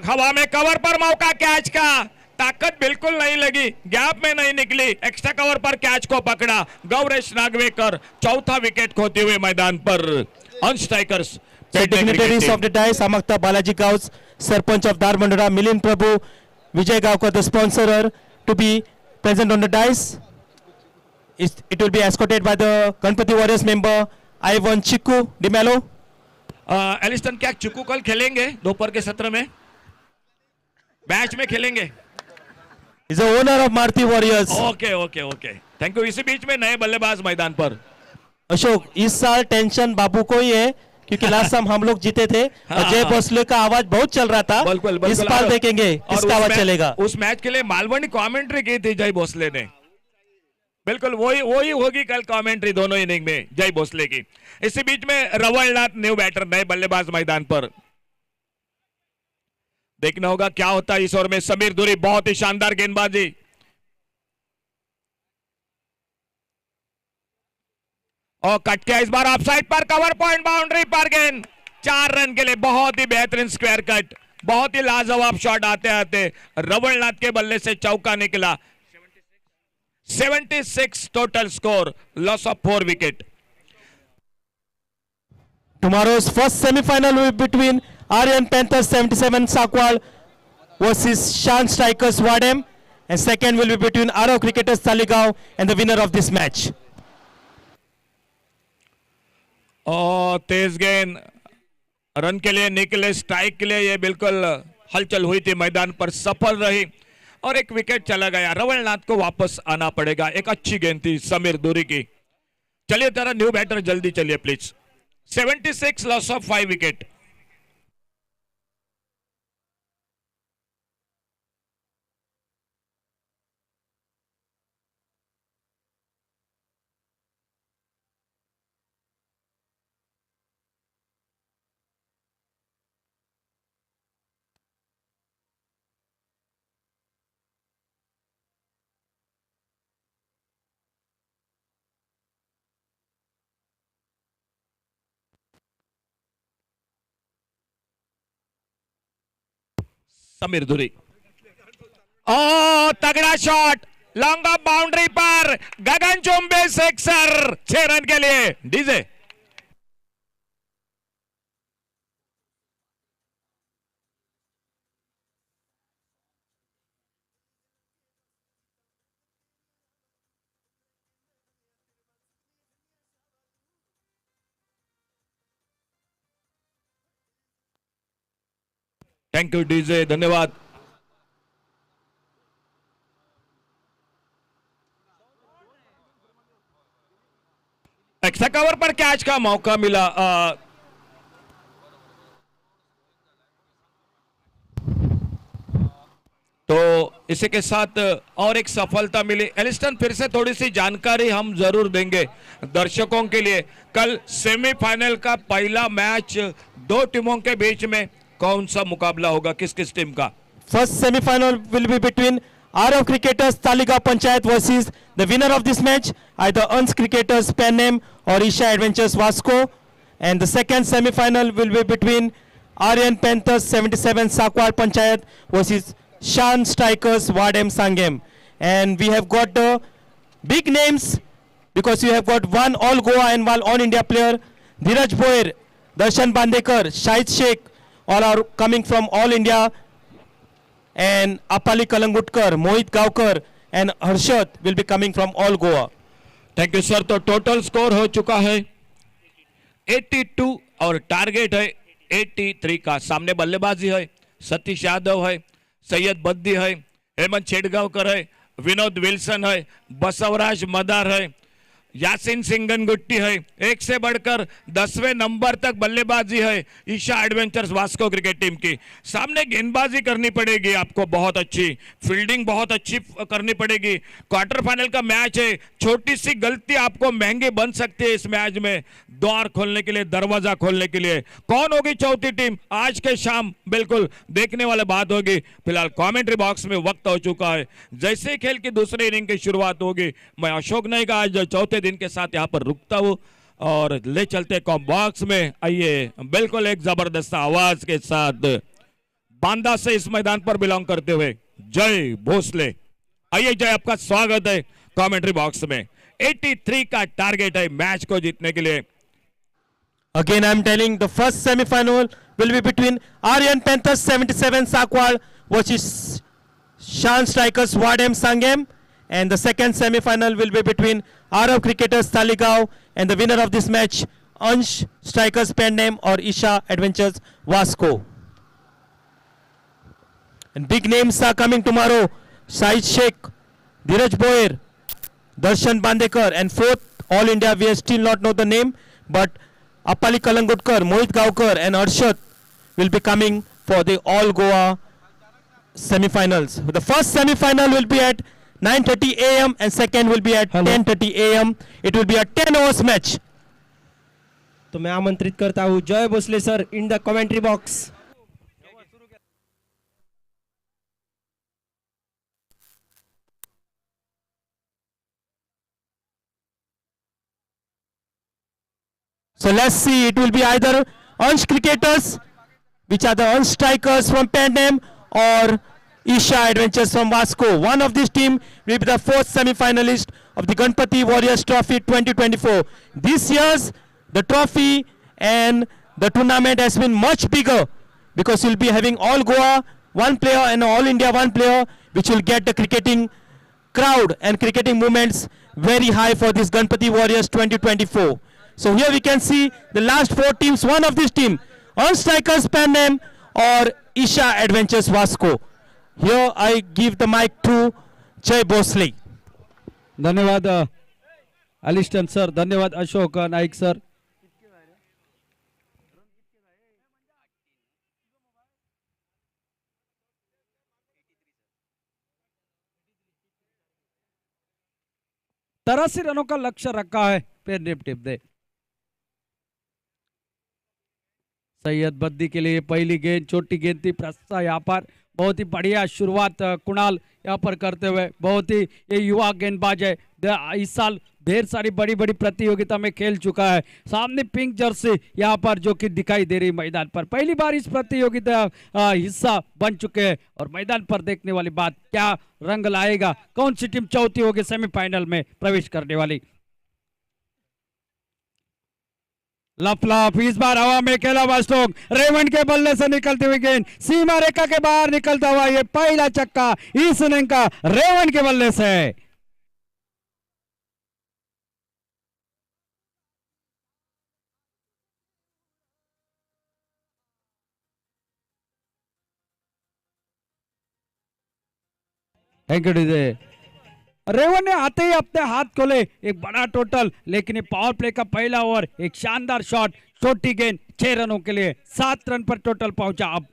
हवा में कवर पर मौका कैच का, ताकत बिल्कुल नहीं लगी, गैप में नहीं निकली, एक्स्ट्रा कवर पर कैच को पकड़ा गौरेश नागवेकर। चौथा विकेट खोते हुए मैदान पर on strikers Dignitaries of the dice, Amakta Balaji Gauss, Sarpanch of Darbandoda, Milind Prabhu, Vijay Gavkar, the sponsorer, to be present on the dice. It will be escorted by the Ganpati Warriors member Ivan Chiku Dimelo. Elliston क्या चिकू कल खेलेंगे दोपहर के सत्र में मैच में खेलेंगे? Is the owner of Maruti Warriors. Okay okay okay thank you. इसी बीच में नए बल्लेबाज मैदान पर। अशोक, इस साल टेंशन बाबू को ही है क्योंकि लास्ट टाइम हम लोग जीते थे और जय भोसले का आवाज बहुत चल रहा था। इस बार देखेंगे किसका आवाज चलेगा। उस मैच के लिए मालवणी कमेंट्री की थी जय भोसले ने। बिल्कुल वही होगी कल कमेंट्री दोनों इनिंग में जय भोसले की। इसी बीच में रवलनाथ न्यू बैटर नए बल्लेबाज मैदान पर। देखना होगा क्या होता है इस ओवर में। समीर धुरी बहुत ही शानदार गेंदबाजी। और कट किया इस बार ऑफसाइड पर, कवर पॉइंट बाउंड्री पर गेंद। 4 रन के लिए बहुत ही बेहतरीन स्क्वायर कट, बहुत ही लाजवाब शॉट आते आते रवलनाथ के बल्ले से चौका निकला। 76 total score, loss of 4 wicket. Tomorrow's first semi-final will be between Aryan Panthers 77 Sakwal versus Shan Strikers Wadem, and second will be between Arav Cricketers Taligaon and the winner of this match. और तेज गेंद रन के लिए निकले, स्ट्राइक के लिए ये बिल्कुल हलचल हुई थी मैदान पर, सफल रही और एक विकेट चला गया। रवलनाथ को वापस आना पड़ेगा। एक अच्छी गेंद थी समीर धुरी की। चलिए तेरा न्यू बैटर जल्दी चलिए please. 76 loss of 5 wicket. Sameer धुरी ओ तगड़ा शॉट लॉन्ग ऑफ बाउंड्री पर गगन चुंबे सिक्सर 6 रन के लिए। डीजे थैंक यू डीजे, धन्यवाद। एक्स्ट्रा कवर पर कैच का मौका मिला। तो इसी के साथ और एक सफलता मिली। एलिस्टन फिर से थोड़ी सी जानकारी हम जरूर देंगे दर्शकों के लिए। कल सेमीफाइनल का पहला मैच 2 टीमों के बीच में कौन सा मुकाबला होगा, किस किस टीम का? First semi-final will be between Arav Cricketers Taligaon Panchayat versus the winner of this match, either Uns Cricketers Penem or Isha Adventures Vasco, and the second semi-final will be between Aryan Panthers 77 Sakwal Panchayat versus Shan Strikers Wadem Sangem. And we have got the big names because we have got one All Goa and one All India player, Dheeraj Boyer, Darshan Bandekar, Shahid Sheikh, all are coming from All India, and Apali Kalangutkar, Mohit Gavkar and Harshad will be coming from All Goa. Thank you sir. तो टोटल स्कोर हो चुका है 82 और टारगेट है 83 का। सामने बल्लेबाजी है, सतीश यादव है, सैयद बद्दी है, हेमंत छेड़गांवकर है, विनोद विल्सन है, बसवराज मदार है, यासीन सिंगनगुट्टी है। एक से बढ़कर 10वें नंबर तक बल्लेबाजी है Isha adventures Vasco cricket team की। सामने गेंदबाजी करनी पड़ेगी आपको बहुत अच्छी, फील्डिंग बहुत अच्छी करनी पड़ेगी। क्वार्टर फाइनल का मैच है, छोटी सी गलती आपको महंगी बन सकती है इस मैच में, द्वार खोलने के लिए, दरवाजा खोलने के लिए। कौन होगी चौथी टीम आज के शाम, बिल्कुल देखने वाली बात होगी। फिलहाल कमेंट्री बॉक्स में वक्त हो चुका है, जैसे ही खेल की दूसरी इनिंग की शुरुआत होगी मैं अशोक नाइक आज चौथे दिन के साथ यहाँ पर रुकता हूँ और ले चलते कॉम बॉक्स में। आइए बिल्कुल एक जबरदस्त आवाज के साथ बांदा से इस मैदान पर बिलोंग करते हुए जय भोसले। आइए जय, आपका स्वागत है कमेंट्री बॉक्स में। 83 का टारगेट है मैच को जीतने के लिए। Again, I'm telling the first semi-final will be between Aryan Panthers 77 Sakwal versus Shan Strikers Wadem Sangem, and the second semi-final will be between Arab Cricketers Taligaon and the winner of this match Ansh Strikers Pendem or Isha Adventures Vasco. And big names are coming tomorrow: Saeed Sheikh, Dheeraj Boyer, Darshan Bandekar, and fourth All India. We still not know the name, but Apali Kalangutkar, Mohit Gaokar and Arshad will be coming for the All Goa semi-finals. The first semi-final will be at 9:30 AM and second will be at 10:30 AM. It will be a 10 overs match. तो मैं आमंत्रित करता हूँ Jay Bhosle sir in the commentary box. So let's see, it will be either Ansh Cricketers, which are the Ansh Strikers from Pandem, or Isha Adventures from Vasco. One of this team will be the fourth semi-finalist of the Ganpati Warriors Trophy 2024. This year's the trophy and the tournament has been much bigger because you'll be having all Goa one player and all India one player, which will get the cricketing crowd and cricketing movements very high for this Ganpati Warriors 2024. So here we can see the last four teams. One of this team, Ansh Strikers Pandem or Isha Adventures Vasco. Here I give the mic to Jay Bhosle. धन्यवाद अलिस्टन सर, धन्यवाद अशोक नाईक सर। तरह से रनों का लक्ष्य रखा है पेंडेम टीम ने। सैयद बद्दी के लिए पहली गेंद, छोटी गेंद थी प्रस्ता। यहाँ पर बहुत ही बढ़िया शुरुआत कुणाल यहाँ पर करते हुए, बहुत ही ये युवा गेंदबाज है, इस साल ढेर सारी बड़ी बड़ी प्रतियोगिता में खेल चुका है। सामने पिंक जर्सी यहाँ पर जो कि दिखाई दे रही मैदान पर, पहली बार इस प्रतियोगिता हिस्सा बन चुके हैं और मैदान पर देखने वाली बात, क्या रंग लाएगा, कौन सी टीम चौथी होगी सेमीफाइनल में प्रवेश करने वाली। लपलप इस बार हवा में खेला हुआ स्ट्रोक, रेवंड के बल्ले से निकलती हुई गेंद सीमा रेखा के बाहर निकलता हुआ ये पहला छक्का इस इनिंग का रेवंड के बल्ले से। Thank you. रेवन ने आते ही अपने हाथ खोले, एक बड़ा टोटल, लेकिन ये पावर प्ले का पहला ओवर, एक शानदार शॉट, छोटी गेंद, 6 रनों के लिए 7 रन पर टोटल पहुंचा। अब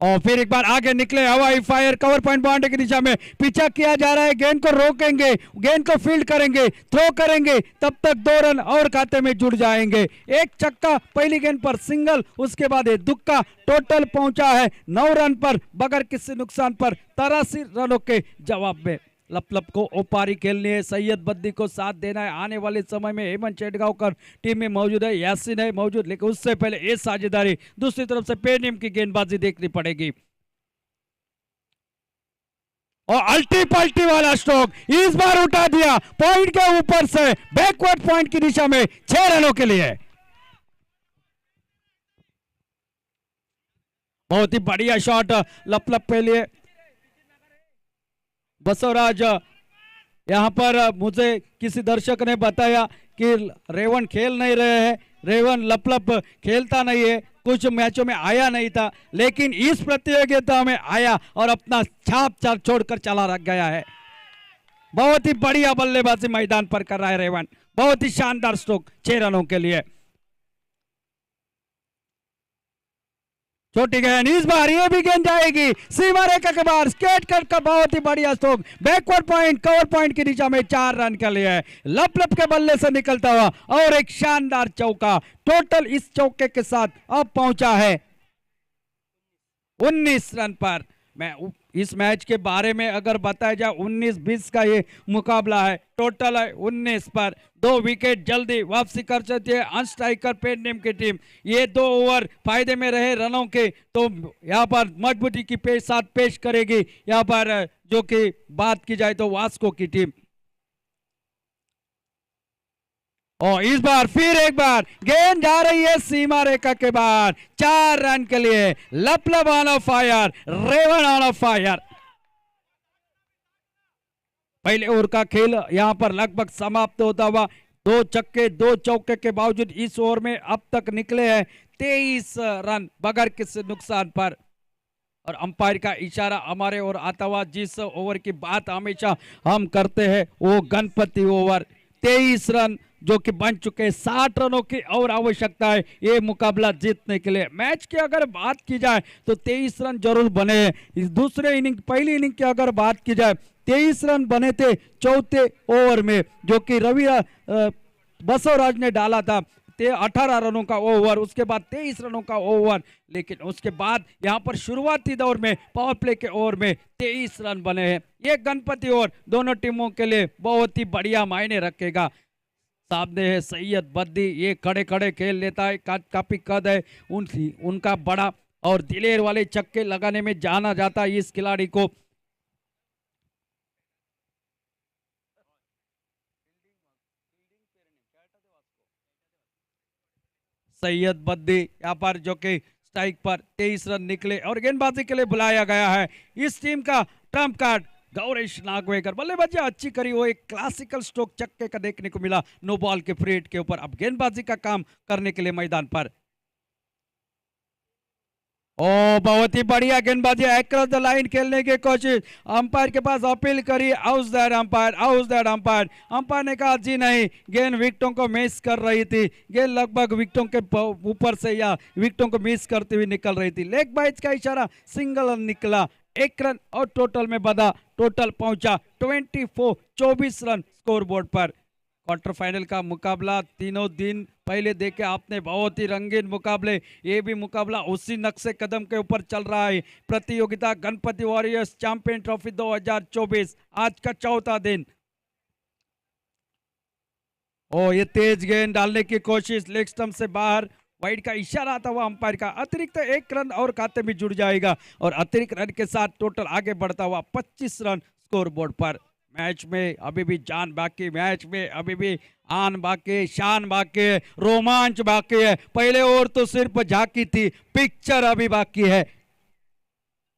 और फिर एक बार आगे निकले, हवाई फायर, कवर पॉइंट बाउंड्री की दिशा में पीछा किया जा रहा है, गेंद को रोकेंगे, गेंद को फील्ड करेंगे, थ्रो करेंगे, तब तक 2 रन और खाते में जुड़ जाएंगे। एक छक्का पहली गेंद पर सिंगल, उसके बाद दुक्का, टोटल पहुंचा है 9 रन पर बगैर किसी नुकसान पर 83 रनों के जवाब में। लपलप को ओपारी खेलनी है, सैयद बद्दी को साथ देना है। आने वाले समय में हेमंत छेड़गांवकर टीम में मौजूद है, यासीन है मौजूद, लेकिन उससे पहले ये साझेदारी दूसरी तरफ से पेनिम की गेंदबाजी देखनी पड़ेगी। और अल्टी पल्टी वाला स्ट्रोक इस बार उठा दिया पॉइंट के ऊपर से, बैकवर्ड पॉइंट की दिशा में 6 रनों के लिए। बहुत ही बढ़िया शॉट लपलप के लिए। बसवराज यहाँ पर मुझे किसी दर्शक ने बताया कि रेवन खेल नहीं रहे हैं, रेवन लपलप खेलता नहीं है, कुछ मैचों में आया नहीं था, लेकिन इस प्रतियोगिता में आया और अपना छाप छोड़कर चला रख गया है। बहुत ही बढ़िया बल्लेबाजी मैदान पर कर रहा है रेवन, बहुत ही शानदार स्ट्रोक 6 रनों के लिए। छोटी गेंद, इस बार ये भी गेंद जाएगी सीमा रेखा के बाहर, स्केट कर बहुत ही बढ़िया stroke, backward point, cover point की दिशा में 4 रन के लिए लप के बल्ले से निकलता हुआ और एक शानदार चौका। टोटल इस चौके के साथ अब पहुंचा है 19 रन पर। मैं इस मैच के बारे में अगर बताया जाए 19-20 का ये मुकाबला है, टोटल है 19 पर। 2 विकेट जल्दी वापसी कर सकती है अनस्ट्राइकर पेडनेम की टीम। ये 2 ओवर फायदे में रहे रनों के, तो यहाँ पर मजबूती की साथ पेश करेगी यहाँ पर, जो कि बात की जाए तो वास्को की टीम। और इस बार फिर एक बार गेंद जा रही है सीमा रेखा के बाहर 4 रन के लिए। लपलब ऑन ऑफ फायर, रेवन ऑन ऑफ फायर। पहले ओवर का खेल यहां पर लगभग समाप्त होता हुआ 2 छक्के 2 चौके के बावजूद इस ओवर में अब तक निकले हैं 23 रन बगैर किसी नुकसान पर। और अंपायर का इशारा हमारे ओर आता हुआ, जिस ओवर की बात हमेशा हम करते हैं वो गणपति ओवर। 23 रन जो कि बन चुके, 60 रनों की और आवश्यकता है ये मुकाबला जीतने के लिए। मैच की अगर बात की जाए तो 23 रन जरूर बने हैं। इस दूसरे इनिंग, पहली इनिंग की अगर बात की जाए 23 रन बने थे चौथे ओवर में, जो कि रवि बसवराज ने डाला था 18 रनों का ओवर, उसके बाद 23 रनों का ओवर। लेकिन उसके बाद यहां पर शुरुआती दौर में पावर प्ले के ओवर में 23 रन बने हैं। ये गणपति ओवर दोनों टीमों के लिए बहुत ही बढ़िया मायने रखेगा। सामने है सैयद बद्दी, ये खड़े खड़े खेल लेता है, काफी कद है उनका बड़ा, और दिलेर वाले छक्के लगाने में जाना जाता है इस खिलाड़ी को। सैयद बद्दी यहाँ पर जो कि स्ट्राइक पर 23 रन निकले और गेंदबाजी के लिए बुलाया गया है। इस टीम का ट्रम्प कार्ड गौरेश नागवेकर, बल्लेबाजी अच्छी करी, वो एक क्लासिकल स्ट्रोक छक्के का देखने को मिला नो बॉल के फ्री हिट के ऊपर। अब गेंदबाजी का काम करने के लिए मैदान पर। ओ बहुत ही बढ़िया गेंदबाजी, अक्रॉस द लाइन खेलने की कोशिश, अंपायर के पास अपील करी, out that umpire, out that umpire. Umpire ने कहा जी नहीं, गेंद विकेटों को मिस कर रही थी, गेंद लगभग विकेटों के ऊपर से या विकेटों को मिस करते हुए निकल रही थी। लेग बाइज का इशारा, सिंगल रन निकला, 1 रन और टोटल में बधा, टोटल पहुंचा 24 रन स्कोर बोर्ड पर। क्वार्टर फाइनल का मुकाबला तीनों दिन पहले देखे आपने, बहुत ही रंगीन मुकाबले। ये भी मुकाबला उसी नक्शे कदम के ऊपर चल रहा है। प्रतियोगिता गणपति वॉरियर्स चैंपियन ट्रॉफी 2024, आज का 4था दिन। ओ ये तेज गेंद डालने की कोशिश, लेग स्टंप से बाहर, वाइड का इशारा आता हुआ अंपायर का। अतिरिक्त 1 रन और खाते में जुड़ जाएगा और अतिरिक्त रन के साथ टोटल आगे बढ़ता हुआ 25 रन स्कोर बोर्ड पर। मैच में अभी भी जान बाकी, मैच में अभी भी आन बाकी, शान बाकी है, रोमांच बाकी है। पहले ओवर तो सिर्फ झांकी थी, पिक्चर अभी बाकी है।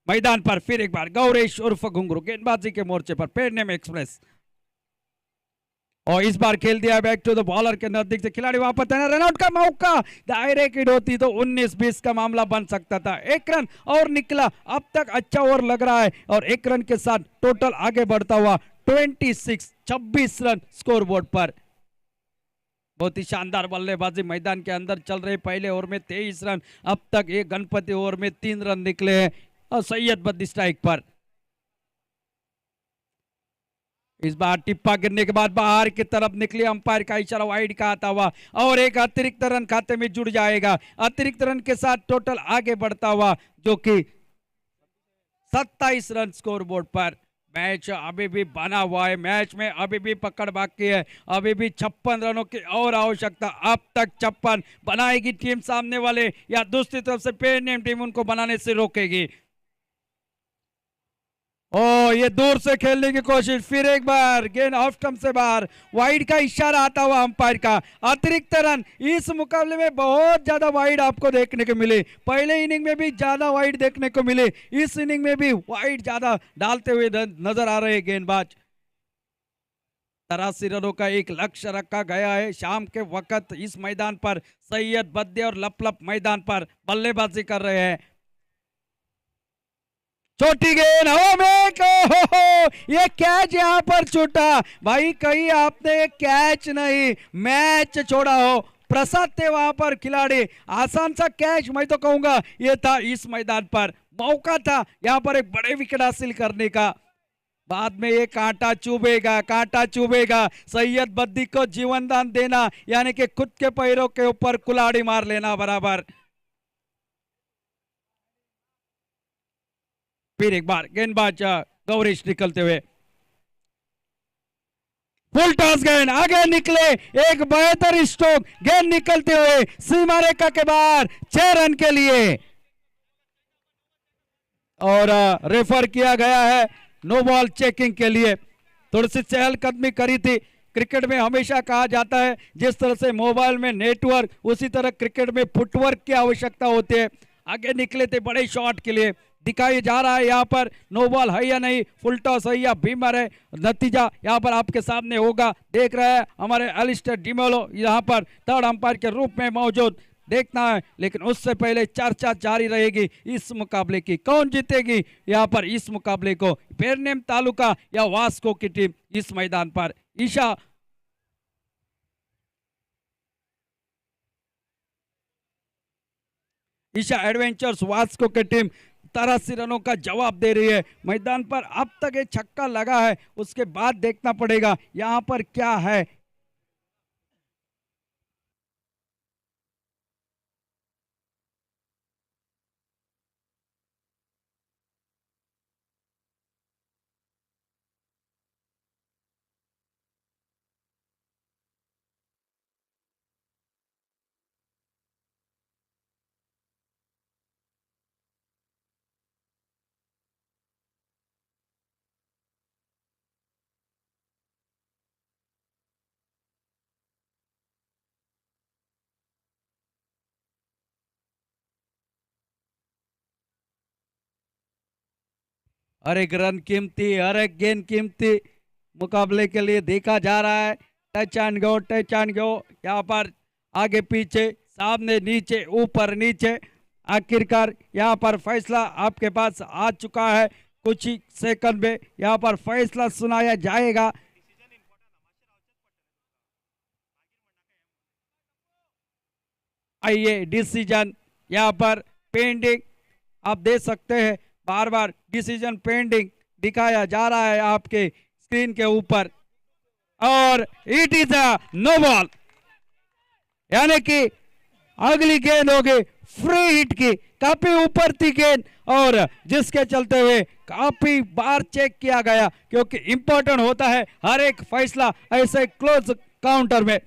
मैदान पर फिर एक बार गौरेश उर्फ घुंगरू गेंदबाजी के मोर्चे पर, पेडनेम एक्सप्रेस। और इस बार खेल दिया बैक टू द बॉलर के नजदीक से, खिलाड़ी वहां पर तैनात, रनआउट का मौका, दायरे की होती तो 19-20 का मामला बन सकता था। 1 रन और निकला, अब तक अच्छा ओवर लग रहा है और 1 रन के साथ टोटल आगे बढ़ता हुआ 26 रन स्कोर बोर्ड पर। बहुत ही शानदार बल्लेबाजी मैदान के अंदर चल रही। पहले ओवर में 23 रन, अब तक ये गणपति ओवर में 3 रन निकले हैं और सैयद बद्दी स्ट्राइक पर। इस बार टिप्पा गिरने के बाद बाहर की तरफ निकली, अंपायर का इशारा वाइड का आता हुआ और एक अतिरिक्त रन खाते में जुड़ जाएगा। अतिरिक्त रन के साथ टोटल आगे बढ़ता हुआ जो कि 27 रन स्कोर बोर्ड पर। मैच अभी भी बना हुआ है, मैच में अभी भी पकड़ बाकी है, अभी भी 56 रनों की और आवश्यकता। अब तक 56 बनाएगी टीम सामने वाले या दूसरी तरफ से पेडनेम टीम उनको बनाने से रोकेगी। ओ ये दूर से खेलने की कोशिश, फिर एक बार गेंद ऑफ स्टंप से बाहर, वाइड का इशारा आता हुआ अंपायर का। अतिरिक्त रन, इस मुकाबले में बहुत ज्यादा वाइड आपको देखने को मिले। पहले इनिंग में भी ज्यादा वाइड देखने को मिले, इस इनिंग में भी वाइड ज्यादा डालते हुए नजर आ रहे गेंदबाज। 83 रनों का एक लक्ष्य रखा गया है। शाम के वक्त इस मैदान पर सैयद बद्दे और लपलप मैदान पर बल्लेबाजी कर रहे हैं। छोटी गेंद हवा में, ये कैच यहाँ पर छूटा भाई, कहीं आपने कैच नहीं मैच छोड़ा हो। प्रसाद थे वहां पर खिलाड़ी, आसान सा कैच मैं तो कहूंगा ये था। इस मैदान पर मौका था यहाँ पर एक बड़े विकेट हासिल करने का। बाद में ये कांटा चुभेगा। सैयद बद्दी को जीवन दान देना यानी कि खुद के पैरों के ऊपर कुल्हाड़ी मार लेना बराबर। फिर एक बार गेंदबाज गौरीश निकलते हुए, फुल टॉस गेंद आगे निकले, एक बेहतर स्ट्रोक, गेंद निकलते हुए सीमा रेखा के बाहर 6 रन के लिए और रेफर किया गया है नो बॉल चेकिंग के लिए। थोड़ी सी चहलकदमी करी थी। क्रिकेट में हमेशा कहा जाता है जिस तरह से मोबाइल में नेटवर्क, उसी तरह क्रिकेट में फुटवर्क की आवश्यकता होती है। आगे निकले थे बड़े शॉट के लिए, दिखाई जा रहा है यहाँ पर नो बॉल है या नहीं, फुल टॉस है या बीमर है, नतीजा यहाँ पर आपके सामने होगा। देख रहे हैं हमारे एलिस्टर डिमेलो यहाँ पर थर्ड अंपायर के रूप में मौजूद, देखना है। लेकिन उससे पहले चर्चा जारी रहेगी इस मुकाबले की, कौन जीतेगी यहाँ पर इस मुकाबले को, पेरनेम तालुका या वास्को की टीम इस मैदान पर। ईशा एडवेंचर्स वास्को की टीम 83 रनों का जवाब दे रही है मैदान पर। अब तक ये छक्का लगा है, उसके बाद देखना पड़ेगा यहाँ पर क्या है। हर एक रन कीमती, हर एक गेंद कीमती मुकाबले के लिए देखा जा रहा है। टच एंड गो यहाँ पर आगे पीछे, सामने नीचे, ऊपर नीचे, आखिरकार यहाँ पर फैसला आपके पास आ चुका है। कुछ ही सेकंड में यहाँ पर फैसला सुनाया जाएगा। आइए डिसीजन यहाँ पर पेंडिंग, आप देख सकते हैं बार बार डिसीजन पेंडिंग दिखाया जा रहा है आपके स्क्रीन के ऊपर, और it is a no ball, यानी कि अगली गेंद होगी फ्री हिट की, काफी ऊपर थी गेंद और जिसके चलते हुए काफी बार चेक किया गया, क्योंकि इंपॉर्टेंट होता है हर एक फैसला ऐसे क्लोज काउंटर में।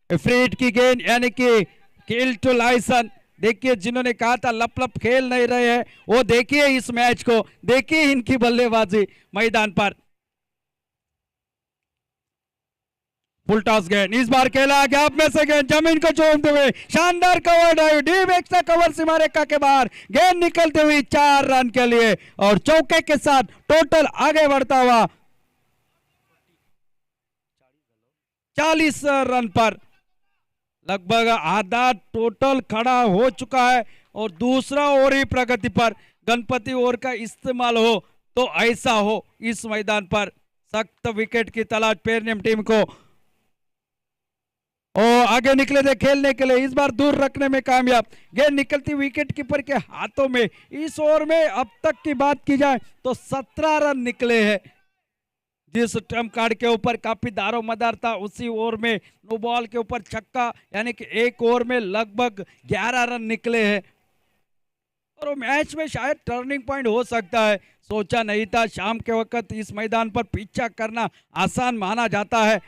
फ्री हिट की गेंद यानी कि किल टू लाइसन। देखिए जिन्होंने कहा था लप खेल नहीं रहे हैं, वो देखिए इस मैच को, देखिए इनकी बल्लेबाजी मैदान पर। फुल टॉस गेंद इस बार खेला गैप में से गेंद जमीन को चूमते हुए शानदार cover drive, deep extra cover सीमा रेखा के बाहर, गेंद निकलते हुई 4 रन के लिए और चौके के साथ टोटल आगे बढ़ता हुआ 40 रन पर। लगभग आधा टोटल खड़ा हो चुका है और दूसरा ओवर ही प्रगति पर। गणपति ओवर का इस्तेमाल हो तो ऐसा हो इस मैदान पर। सख्त विकेट की तलाश पेरनेम टीम को, और आगे निकले थे खेलने के लिए, इस बार दूर रखने में कामयाब। गेंद निकलती विकेट कीपर के हाथों में। इस ओवर में अब तक की बात की जाए तो 17 रन निकले हैं। जिस ट्रम्प कार्ड के ऊपर काफी दारोमदार था, उसी ओवर में नो बॉल के ऊपर छक्का, यानी कि एक ओवर में लगभग 11 रन निकले हैं और वो मैच में शायद टर्निंग पॉइंट हो सकता है। सोचा नहीं था शाम के वक्त इस मैदान पर पीछा करना आसान माना जाता है।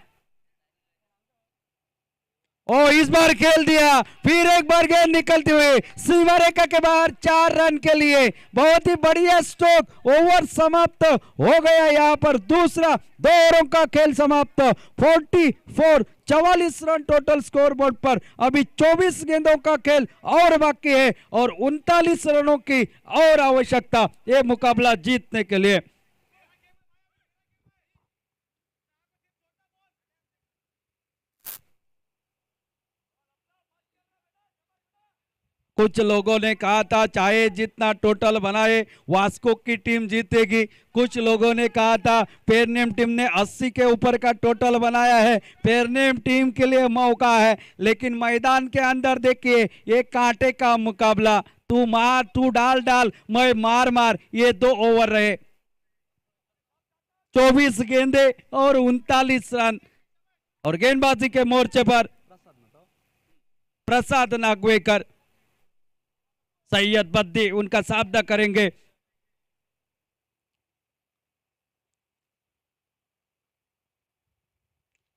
ओ इस बार खेल दिया, फिर एक बार गेंद निकलती हुई सीमा रेखा के बाहर 4 रन के लिए। बहुत ही बढ़िया स्ट्रोक, ओवर समाप्त हो गया। यहाँ पर दूसरा 2 ओवरों का खेल समाप्त। 44 रन टोटल स्कोर बोर्ड पर। अभी 24 गेंदों का खेल और बाकी है और 39 रनों की और आवश्यकता ये मुकाबला जीतने के लिए। कुछ लोगों ने कहा था चाहे जितना टोटल बनाए वास्को की टीम जीतेगी, कुछ लोगों ने कहा था पेरनेम टीम ने 80 के ऊपर का टोटल बनाया है, पेरनेम टीम के लिए मौका है। लेकिन मैदान के अंदर देखिए ये कांटे का मुकाबला, तू मार तू डाल डाल मैं मार मार, ये 2 ओवर रहे, 24 गेंदे और 39 रन। और गेंदबाजी के मोर्चे पर प्रसाद नागवेकर, सैयद बद्दी उनका सामना करेंगे।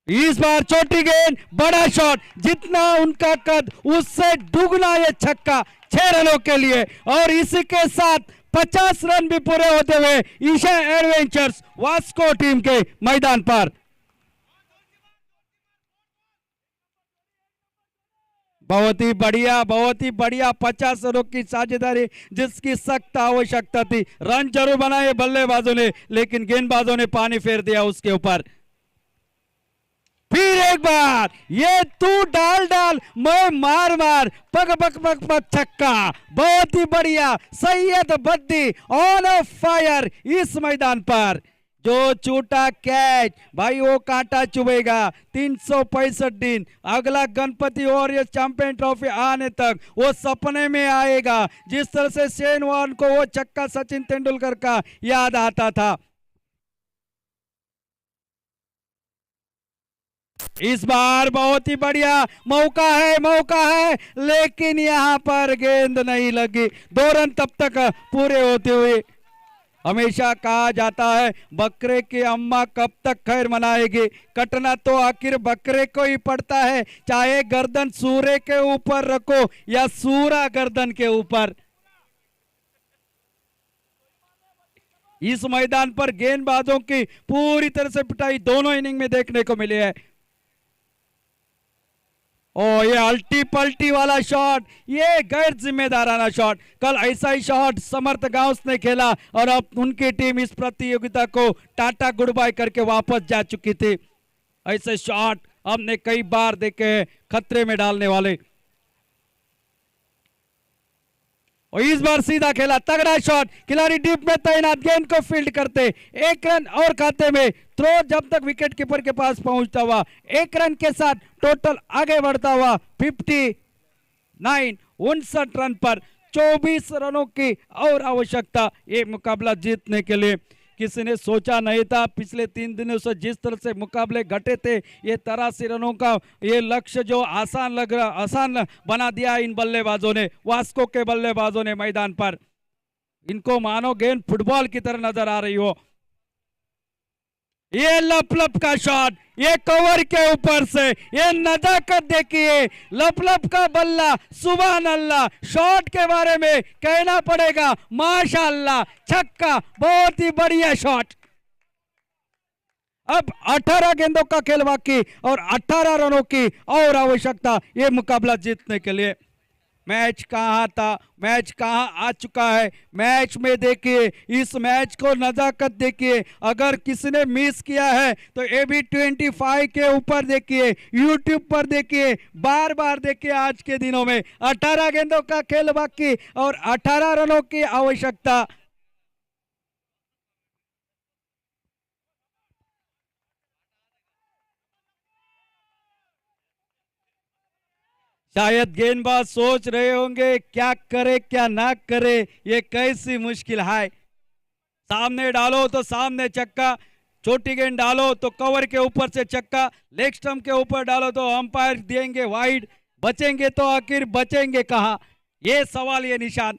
इस बार छोटी गेंद, बड़ा शॉट, जितना उनका कद उससे दुगना ये छक्का 6 रनों के लिए। और इसी के साथ 50 रन भी पूरे होते हुए ईशा एडवेंचर्स वास्को टीम के मैदान पर। बहुत ही बढ़िया 50 रनों की साझेदारी जिसकी सख्त आवश्यकता थी। रन जरूर बनाए बल्लेबाजों ने, लेकिन गेंदबाजों ने पानी फेर दिया उसके ऊपर। फिर एक बार ये तू डाल डाल मैं मार मार, पग पग पग पग छक्का, बहुत ही बढ़िया। Syed Baddi on off fire इस मैदान पर। जो छूटा कैच भाई वो कांटा चुभेगा। 365 दिन, अगला गणपति वॉरियर्स चैंपियन ट्रॉफी आने तक वो सपने में आएगा। जिस तरह से शेन वॉर्न को वो छक्का सचिन तेंदुलकर का याद आता था। इस बार बहुत ही बढ़िया मौका है, लेकिन यहां पर गेंद नहीं लगी। 2 रन तब तक पूरे होते हुए। हमेशा कहा जाता है बकरे की अम्मा कब तक खैर मनाएगी, कटना तो आखिर बकरे को ही पड़ता है, चाहे गर्दन सूरे के ऊपर रखो या सूरा गर्दन के ऊपर। इस मैदान पर गेंदबाजों की पूरी तरह से पिटाई दोनों इनिंग में देखने को मिली है। ओ ये अल्टी पल्टी वाला शॉट, ये गैर जिम्मेदाराना शॉट। कल ऐसा ही शॉट समर्थ गांव ने खेला और अब उनकी टीम इस प्रतियोगिता को टाटा गुड बाय करके वापस जा चुकी थी। ऐसे शॉट हमने कई बार देखे हैं खतरे में डालने वाले। और इस बार सीधा खेला, तगड़ा शॉट, खिलाड़ी डीप में तैनात, गेंद को फील्ड करते 1 रन और खाते में। थ्रो जब तक विकेट कीपर के पास पहुंचता हुआ 1 रन के साथ टोटल आगे बढ़ता हुआ 59 रन पर 24 रनों की और आवश्यकता ये मुकाबला जीतने के लिए। किसी ने सोचा नहीं था पिछले 3 दिनों से जिस तरह से मुकाबले घटे थे, ये 83 रनों का ये लक्ष्य जो आसान बना दिया इन बल्लेबाजों ने, वास्को के बल्लेबाजों ने मैदान पर। इनको मानो गेंद फुटबॉल की तरह नजर आ रही हो। ये लप का शॉट, ये कवर के ऊपर से, ये नजाकत देखिए, लप का बल्ला, सुभान अल्लाह। शॉट के बारे में कहना पड़ेगा माशाअल्लाह, छक्का, बहुत ही बढ़िया शॉट। अब 18 गेंदों का खेल बाकी और 18 रनों की और आवश्यकता ये मुकाबला जीतने के लिए। मैच कहाँ था, मैच कहाँ आ चुका है। मैच में देखिए, इस मैच को नजाकत देखिए। अगर किसी ने मिस किया है तो AB25 के ऊपर देखिए, YouTube पर देखिए, बार बार देखिए। आज के दिनों में 18 गेंदों का खेल बाकी और 18 रनों की आवश्यकता। शायद गेंदबाज सोच रहे होंगे क्या करे क्या ना करे, ये कैसी मुश्किल है। सामने डालो तो सामने छक्का, छोटी गेंद डालो तो कवर के ऊपर से छक्का, लेग स्टंप के ऊपर डालो तो अंपायर देंगे वाइड, बचेंगे तो आखिर बचेंगे कहां, ये सवाल ये निशान।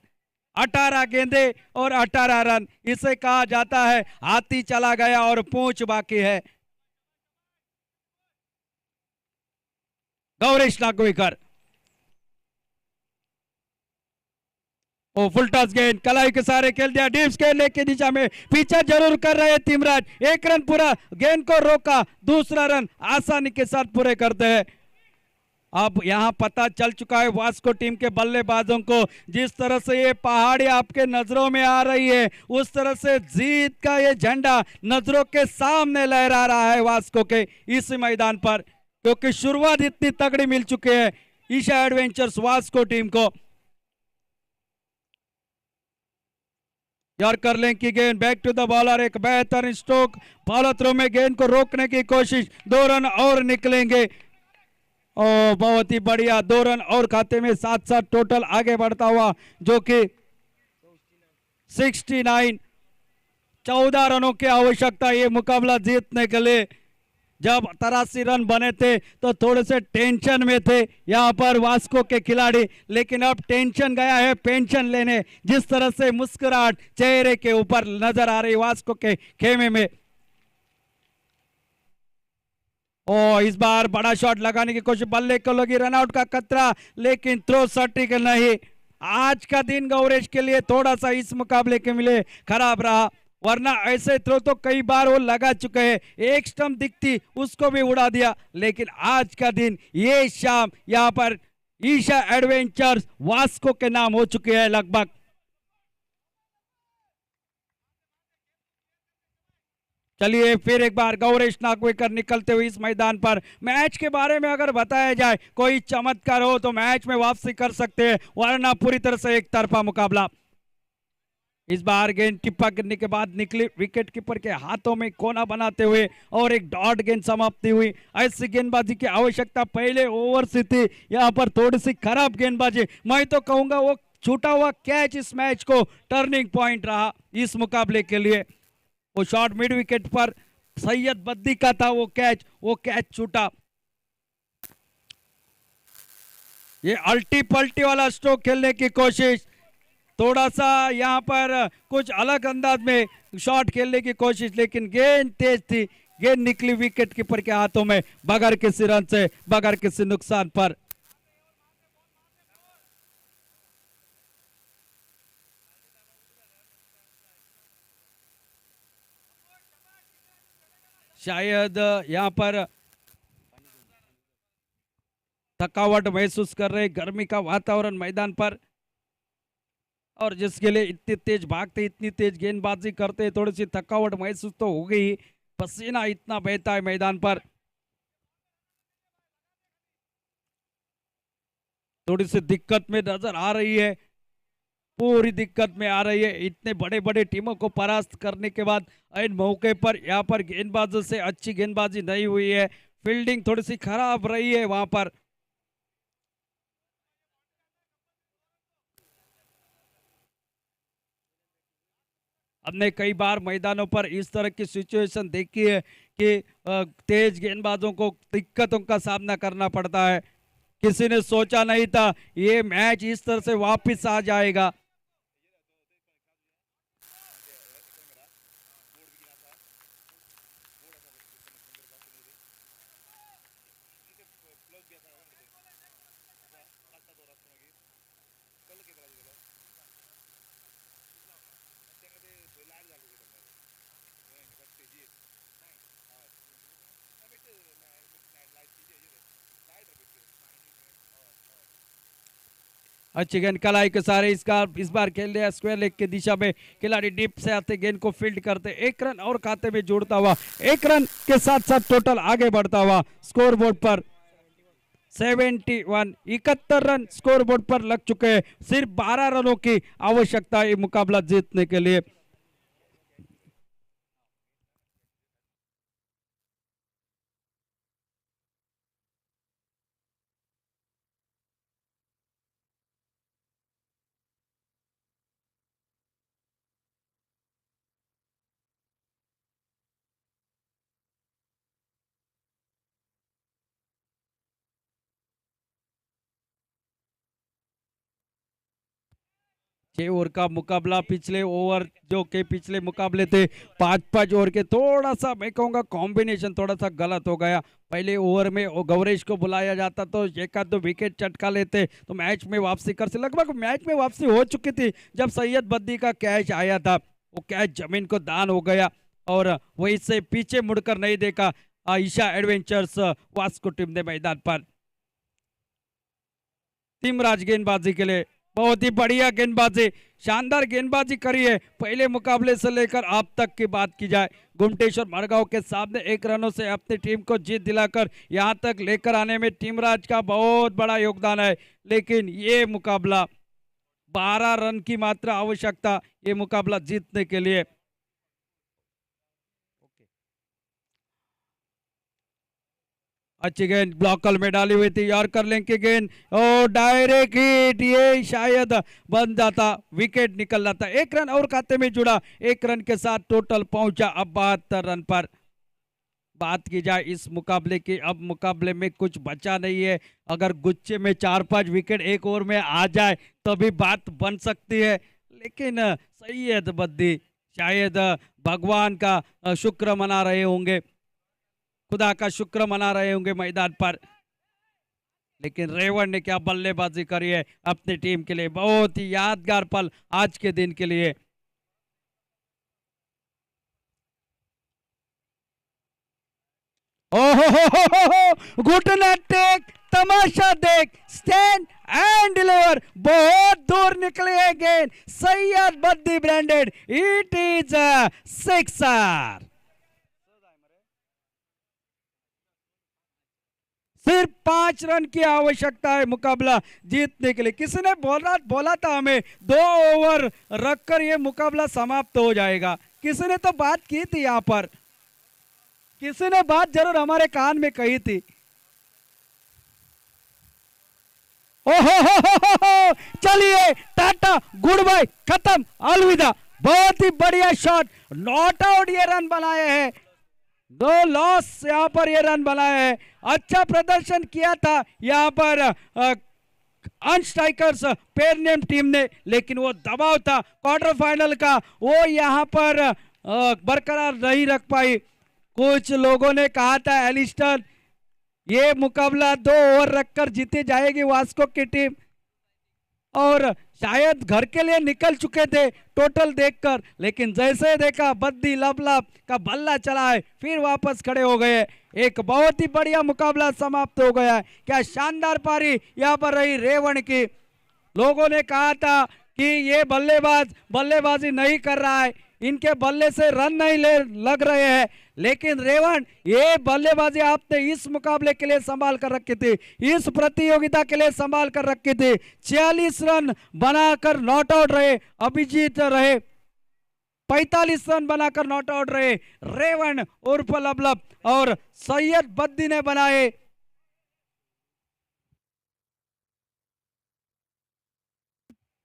18 गेंदे और 18 रन, इसे कहा जाता है हाथी चला गया और पूंछ बाकी है। गौरीश नागवेकर, ओ फुल टॉस गेंद, कलाई के सारे खेल दिया, डीप खेलने की दिशा में पीछा जरूर कर रहे तिमराज। 1 रन पूरा, गेंद को रोका, दूसरा रन आसानी के साथ पूरे करते हैं। अब यहां पता चल चुका है वास्को टीम के बल्लेबाजों को, जिस तरह से ये पहाड़ी आपके नजरों में आ रही है, उस तरह से जीत का ये झंडा नजरों के सामने लहरा रहा है वास्को के इस मैदान पर, क्योंकि शुरुआत इतनी तगड़ी मिल चुकी है ईशा एडवेंचर्स वास्को टीम को। यॉर्कर लेंथ की गेंद बैक टू द बॉलर, एक बेहतर स्ट्रोक, फॉलो थ्रो में गेंद को रोकने की कोशिश, 2 रन और निकलेंगे। ओ बहुत ही बढ़िया, 2 रन और खाते में, 7-7 टोटल आगे बढ़ता हुआ, जो कि 69, 14 रनों की आवश्यकता ये मुकाबला जीतने के लिए। जब 83 रन बने थे तो थोड़े से टेंशन में थे यहाँ पर वास्को के खिलाड़ी, लेकिन अब टेंशन गया है पेंशन लेने। जिस तरह से मुस्कुराहट चेहरे के ऊपर नजर आ रही वास्को के खेमे में। ओ इस बार बड़ा शॉट लगाने की कोशिश, बल्ले को लगी, रनआउट का खतरा, लेकिन थ्रो सटीक नहीं। आज का दिन गौरेश के लिए थोड़ा सा इस मुकाबले के लिए खराब रहा, वरना ऐसे थ्रो तो कई बार वो लगा चुके हैं। एक स्टंप दिखती उसको भी उड़ा दिया, लेकिन आज का दिन ये शाम यहाँ पर ईशा एडवेंचर्स वास्को के नाम हो चुके हैं लगभग। चलिए फिर एक बार गौरेश नागवेकर निकलते हुए इस मैदान पर। मैच के बारे में अगर बताया जाए, कोई चमत्कार हो तो मैच में वापसी कर सकते हैं, वरना पूरी तरह से एक तरफा मुकाबला। इस बार गेंद टिप्पा गिरने के बाद निकली विकेट कीपर के हाथों में कोना बनाते हुए और एक डॉट गेंद समाप्ति हुई। ऐसी गेंदबाजी की आवश्यकता पहले ओवर से थी, यहाँ पर थोड़ी सी खराब गेंदबाजी। मैं तो कहूंगा वो छूटा हुआ कैच इस मैच को टर्निंग पॉइंट रहा इस मुकाबले के लिए। वो शॉट मिड विकेट पर सैयद बद्दी का था, वो कैच छूटा। ये अल्टी पल्टी वाला स्ट्रोक खेलने की कोशिश, थोड़ा सा यहाँ पर कुछ अलग अंदाज में शॉट खेलने की कोशिश, लेकिन गेंद तेज थी, गेंद निकली विकेट कीपर के हाथों में बगैर किसी रन से, बगैर किसी नुकसान पर। शायद यहाँ पर थकावट महसूस कर रहे, गर्मी का वातावरण मैदान पर, और जिसके लिए इतनी तेज भागते, इतनी तेज गेंदबाजी करते, थोड़ी सी थकावट महसूस तो हो गई। पसीना इतना बहता है मैदान पर, थोड़ी सी दिक्कत में नजर आ रही है, पूरी दिक्कत में आ रही है। इतने बड़े बड़े टीमों को परास्त करने के बाद इन मौके पर यहाँ पर गेंदबाजों से अच्छी गेंदबाजी नहीं हुई है, फील्डिंग थोड़ी सी खराब रही है वहां पर। हमने कई बार मैदानों पर इस तरह की सिचुएशन देखी है कि तेज गेंदबाजों को दिक्कतों का सामना करना पड़ता है। किसी ने सोचा नहीं था ये मैच इस तरह से वापस आ जाएगा। अच्छी गेंद कलाई के सारे इस बार खेल रहे स्क्वायर लेग की दिशा में, खिलाड़ी डीप से आते गेंद को फील्ड करते, 1 रन और खाते में जोड़ता हुआ, 1 रन के साथ साथ टोटल आगे बढ़ता हुआ स्कोर बोर्ड पर 71, 71 रन स्कोर बोर्ड पर लग चुके हैं। सिर्फ 12 रनों की आवश्यकता है मुकाबला जीतने के लिए। छह ओवर का मुकाबला, पिछले ओवर जो के पिछले मुकाबले थे 5-5 ओवर के, थोड़ा सा मैं कहूँगा कॉम्बिनेशन थोड़ा सा गलत हो गया। पहले ओवर में गौरेश को बुलाया जाता तो एक आध 2 विकेट चटका लेते तो मैच में वापसी कर से, लगभग मैच में वापसी हो चुकी थी जब सैयद बद्दी का कैच आया था। वो कैच जमीन को दान हो गया और वहीं से पीछे मुड़कर नहीं देखा ईशा एडवेंचर्स वास्को टीम ने मैदान पर। तिमराज गेंदबाजी के लिए बहुत ही बढ़िया गेंदबाजी, शानदार गेंदबाजी करी है पहले मुकाबले से लेकर अब तक की बात की जाए। गुमटेश्वर मरगांव के सामने 1 रनों से अपनी टीम को जीत दिलाकर यहां तक लेकर आने में टीमराज का बहुत बड़ा योगदान है। लेकिन ये मुकाबला 12 रन की मात्र आवश्यकता ये मुकाबला जीतने के लिए। अच्छी गेंद ब्लॉकर में डाली हुई थी, यॉर्कर लेंथ की गेंद और डायरेक्ट हिट, ये शायद बन जाता, विकेट निकल जाता। 1 रन और खाते में जुड़ा, 1 रन के साथ टोटल पहुंचा अब 72 रन पर। बात की जाए इस मुकाबले की, अब मुकाबले में कुछ बचा नहीं है। अगर गुच्छे में 4-5 विकेट एक ओवर में आ जाए तभी बात बन सकती है, लेकिन सैयद बद्दी शायद भगवान का शुक्र मना रहे होंगे, खुदा का शुक्र मना रहे होंगे मैदान पर। लेकिन रेवण ने क्या बल्लेबाजी करी है अपनी टीम के लिए, बहुत ही यादगार पल आज के दिन के लिए। ओहो, घुटना टेक, तमाशा देख, स्टैंड एंड डिलीवर, बहुत दूर निकले है गेंद, Syed Baddi branded, it is a sixer. सिर्फ 5 रन की आवश्यकता है मुकाबला जीतने के लिए। किसी ने बोला था हमें 2 ओवर रखकर यह मुकाबला समाप्त हो जाएगा, किसी ने तो बात की थी यहाँ पर, किसी ने बात जरूर हमारे कान में कही थी। ओहो, चलिए टाटा, गुड बाय, खत्म, अलविदा। बहुत ही बढ़िया शॉट, नॉट आउट ये रन बनाए हैं, 2 लॉस यहाँ पर ये रन बनाए हैं। अच्छा प्रदर्शन किया था यहाँ पर अनस्ट्राइकर्स पेरनेम टीम ने, लेकिन वो दबाव था क्वार्टर फाइनल का, वो यहाँ पर बरकरार नहीं रख पाई। कुछ लोगों ने कहा था एलिस्टर ये मुकाबला 2 ओवर रखकर जीती जाएगी वास्को की टीम, और शायद घर के लिए निकल चुके थे टोटल देखकर, लेकिन जैसे देखा बद्दी लब का बल्ला चला है, फिर वापस खड़े हो गए। एक बहुत ही बढ़िया मुकाबला समाप्त हो गया है। क्या शानदार पारी यहाँ पर रही रेवण की। लोगों ने कहा था कि ये बल्लेबाजी नहीं कर रहा है, इनके बल्ले से रन नहीं लग रहे हैं, लेकिन रेवण ये बल्लेबाजी आपने इस मुकाबले के लिए संभाल कर रखी थी, इस प्रतियोगिता के लिए संभाल कर रखी थी। 46 रन बनाकर नॉट आउट रहे अभिजीत रहे, 45 रन बनाकर नॉट आउट रहे रेवण उर्फ लब, और सैयद बद्दी ने बनाए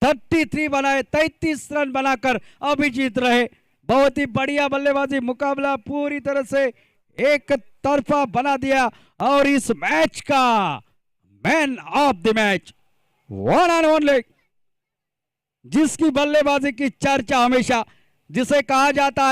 33 बनाए, 33 रन बनाकर अभिजीत रहे। बहुत ही बढ़िया बल्लेबाजी, मुकाबला पूरी तरह से एक तरफा बना दिया, और इस मैच का man of the match, one and only, जिसकी बल्लेबाजी की चर्चा हमेशा, जिसे कहा जाता है